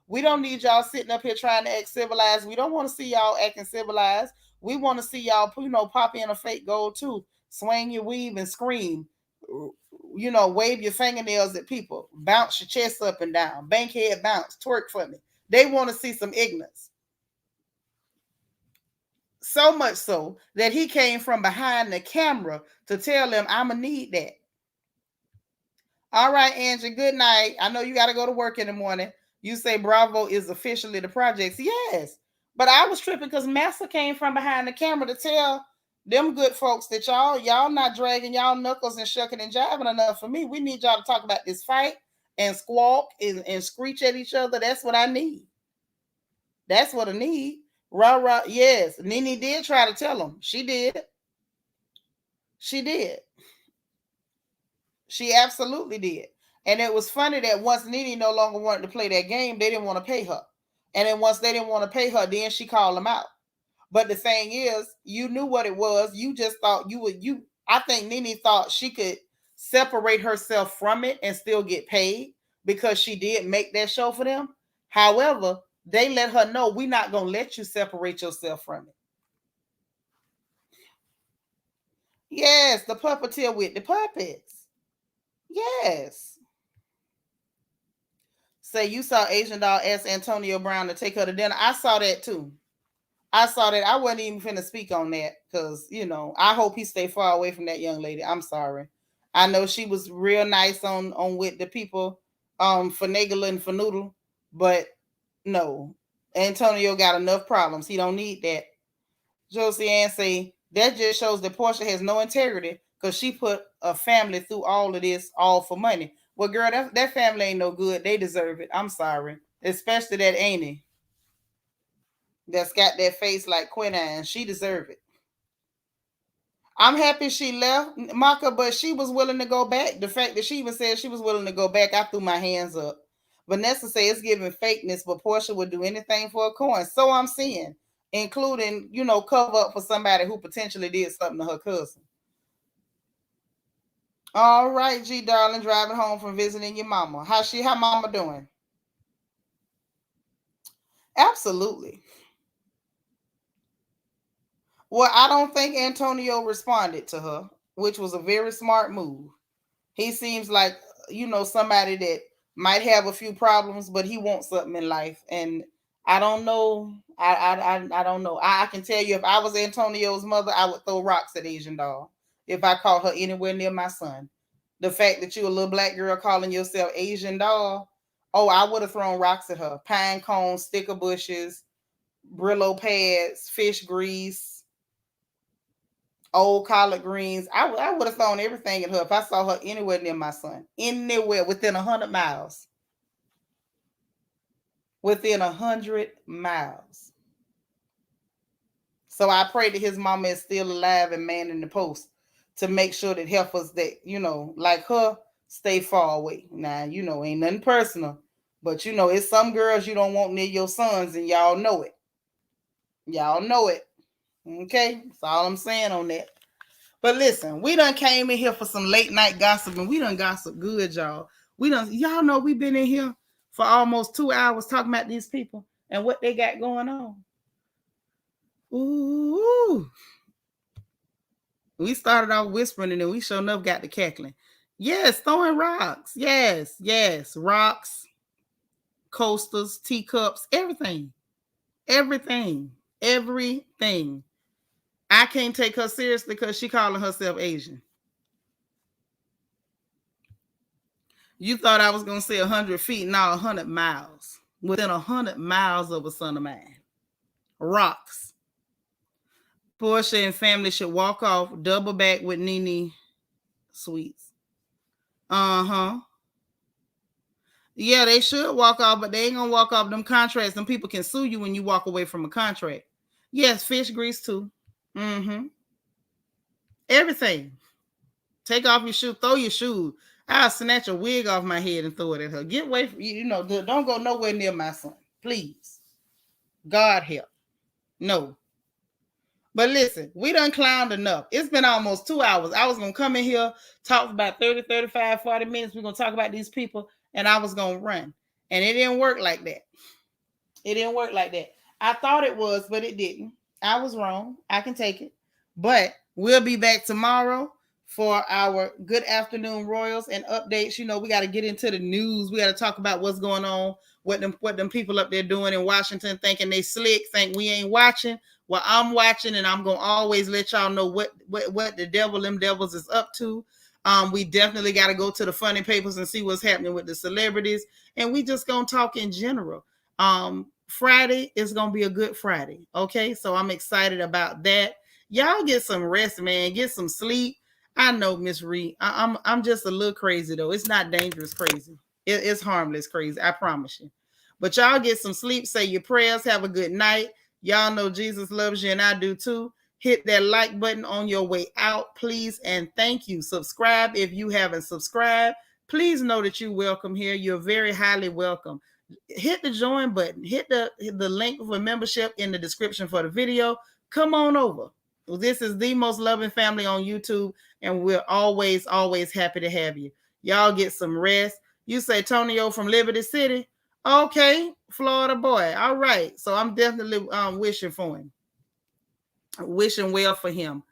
Speaker 1: We don't need y'all sitting up here trying to act civilized. We don't want to see y'all acting civilized. We want to see y'all, pop in a fake gold tooth, swing your weave and scream, wave your fingernails at people, bounce your chest up and down, bankhead bounce, twerk for me. They want to see some ignorance. So much so that he came from behind the camera to tell them, I'm going to need that. All right, Angie, good night. I know you got to go to work in the morning. You say Bravo is officially the projects. Yes. But I was tripping because Massa came from behind the camera to tell them good folks that y'all not dragging y'all knuckles and shucking and jiving enough for me. We need y'all to talk about this fight and squawk and screech at each other. That's what I need. That's what I need. Rah. Yes. Nene did try to tell them. She did. She absolutely did. And it was funny that once Nene no longer wanted to play that game, they didn't want to pay her. And then once they didn't want to pay her, then she called them out. But the thing is, you knew what it was. You just thought I think Nene thought she could separate herself from it and still get paid because she did make that show for them. However, they let her know, we're not going to let you separate yourself from it. Yes, the puppeteer with the puppets. Yes. Say you saw Asian Doll ask Antonio Brown to take her to dinner. I saw that too. I wasn't even finna speak on that because, I hope he stay far away from that young lady. I'm sorry. I know she was real nice on with the people finagling and fanoodle, but no. Antonio got enough problems. He don't need that. Josie Ann say, that just shows that Porsha has no integrity because she put a family through all of this all for money. Well, girl, that family ain't no good. They deserve it. I'm sorry. Especially that Annie that's got that face like Quinine. She deserve it. I'm happy she left, Maka, but she was willing to go back. The fact that she even said she was willing to go back, I threw my hands up. Vanessa say it's giving fakeness, but Porsha would do anything for a coin. So I'm seeing, including, cover up for somebody who potentially did something to her cousin. All right, G darling, driving home from visiting your mama. How mama doing? Absolutely. Well, I don't think Antonio responded to her, which was a very smart move. He seems like, somebody that might have a few problems, but he wants something in life. And I don't know. I don't know. I can tell you, if I was Antonio's mother, I would throw rocks at Asian Doll if I caught her anywhere near my son. The fact that you a little black girl calling yourself Asian Doll, I would have thrown rocks at her. Pine cones, sticker bushes, Brillo pads, fish grease, old collard greens. I would have thrown everything at her if I saw her anywhere near my son. Anywhere within 100 miles. Within 100 miles. So I pray that his mama is still alive and manning the post to make sure that heifers that, like her, stay far away. Now, ain't nothing personal. But, it's some girls you don't want near your sons, and y'all know it. Y'all know it. Okay? That's all I'm saying on that. But listen, we done came in here for some late night gossip, and we done gossip good, y'all. Y'all know we've been in here for almost 2 hours talking about these people and what they got going on. Ooh. We started off whispering and then we sure enough got to cackling. Yes, throwing rocks. Yes. Rocks, coasters, teacups, everything. Everything. I can't take her seriously because she calling herself Asian. You thought I was going to say 100 feet, now 100 miles. Within 100 miles of a son of mine. Rocks. Porsha and family should walk off, double back with Nene Sweets. Yeah, they should walk off, but they ain't gonna walk off them contracts. Them people can sue you when you walk away from a contract. Yes, fish grease too. Everything. Take off your shoe, throw your shoes. I'll snatch a wig off my head and throw it at her. Get away from don't go nowhere near my son. Please. God help. No. But listen, we done clowned enough. It's been almost 2 hours. I was going to come in here, talk for about 30, 35, 40 minutes. We're going to talk about these people, and I was going to run. And it didn't work like that. It didn't work like that. I thought it was, but it didn't. I was wrong. I can take it. But we'll be back tomorrow for our Good Afternoon Royals and updates. You know, we got to get into the news. We got to talk about what's going on, what them people up there doing in Washington, thinking they slick, think we ain't watching. Well, I'm watching, and I'm going to always let y'all know what the them devils is up to. We definitely got to go to the funny papers and see what's happening with the celebrities. And we just going to talk in general. Friday is going to be a good Friday. Okay. So I'm excited about that. Y'all get some rest, man. Get some sleep. I know, Miss Reed. I'm just a little crazy though. It's not dangerous crazy. It's harmless crazy. I promise you. But y'all get some sleep. Say your prayers. Have a good night. Y'all know Jesus loves you and I do too. Hit that like button on your way out, please. And thank you. Subscribe if you haven't subscribed. Please know that you're welcome here. You're very highly welcome. Hit the join button. Hit the link for membership in the description for the video. Come on over. This is the most loving family on YouTube, and we're always, always happy to have you. Y'all get some rest. You say Tonio from Liberty City. Okay, Florida boy. All right. So I'm definitely wishing for him. Wishing well for him.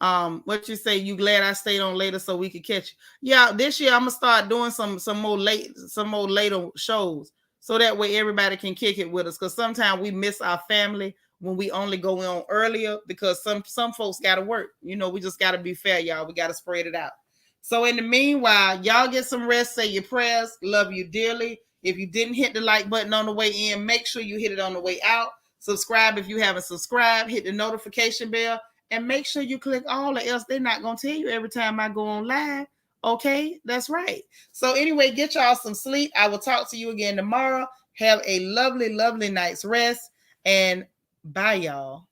Speaker 1: What you say? You glad I stayed on later so we could catch you? Yeah, this year I'm gonna start doing some more later shows, so that way everybody can kick it with us. Because sometimes we miss our family when we only go on earlier because some folks gotta work. You know, we just gotta be fair, y'all. We gotta spread it out. So in the meanwhile, y'all get some rest. Say your prayers. Love you dearly. If you didn't hit the like button on the way in, make sure you hit it on the way out. Subscribe if you haven't subscribed. Hit the notification bell. And make sure you click all, or else they're not going to tell you every time I go on live. Okay? That's right. So anyway, get y'all some sleep. I will talk to you again tomorrow. Have a lovely, lovely night's rest. And bye, y'all.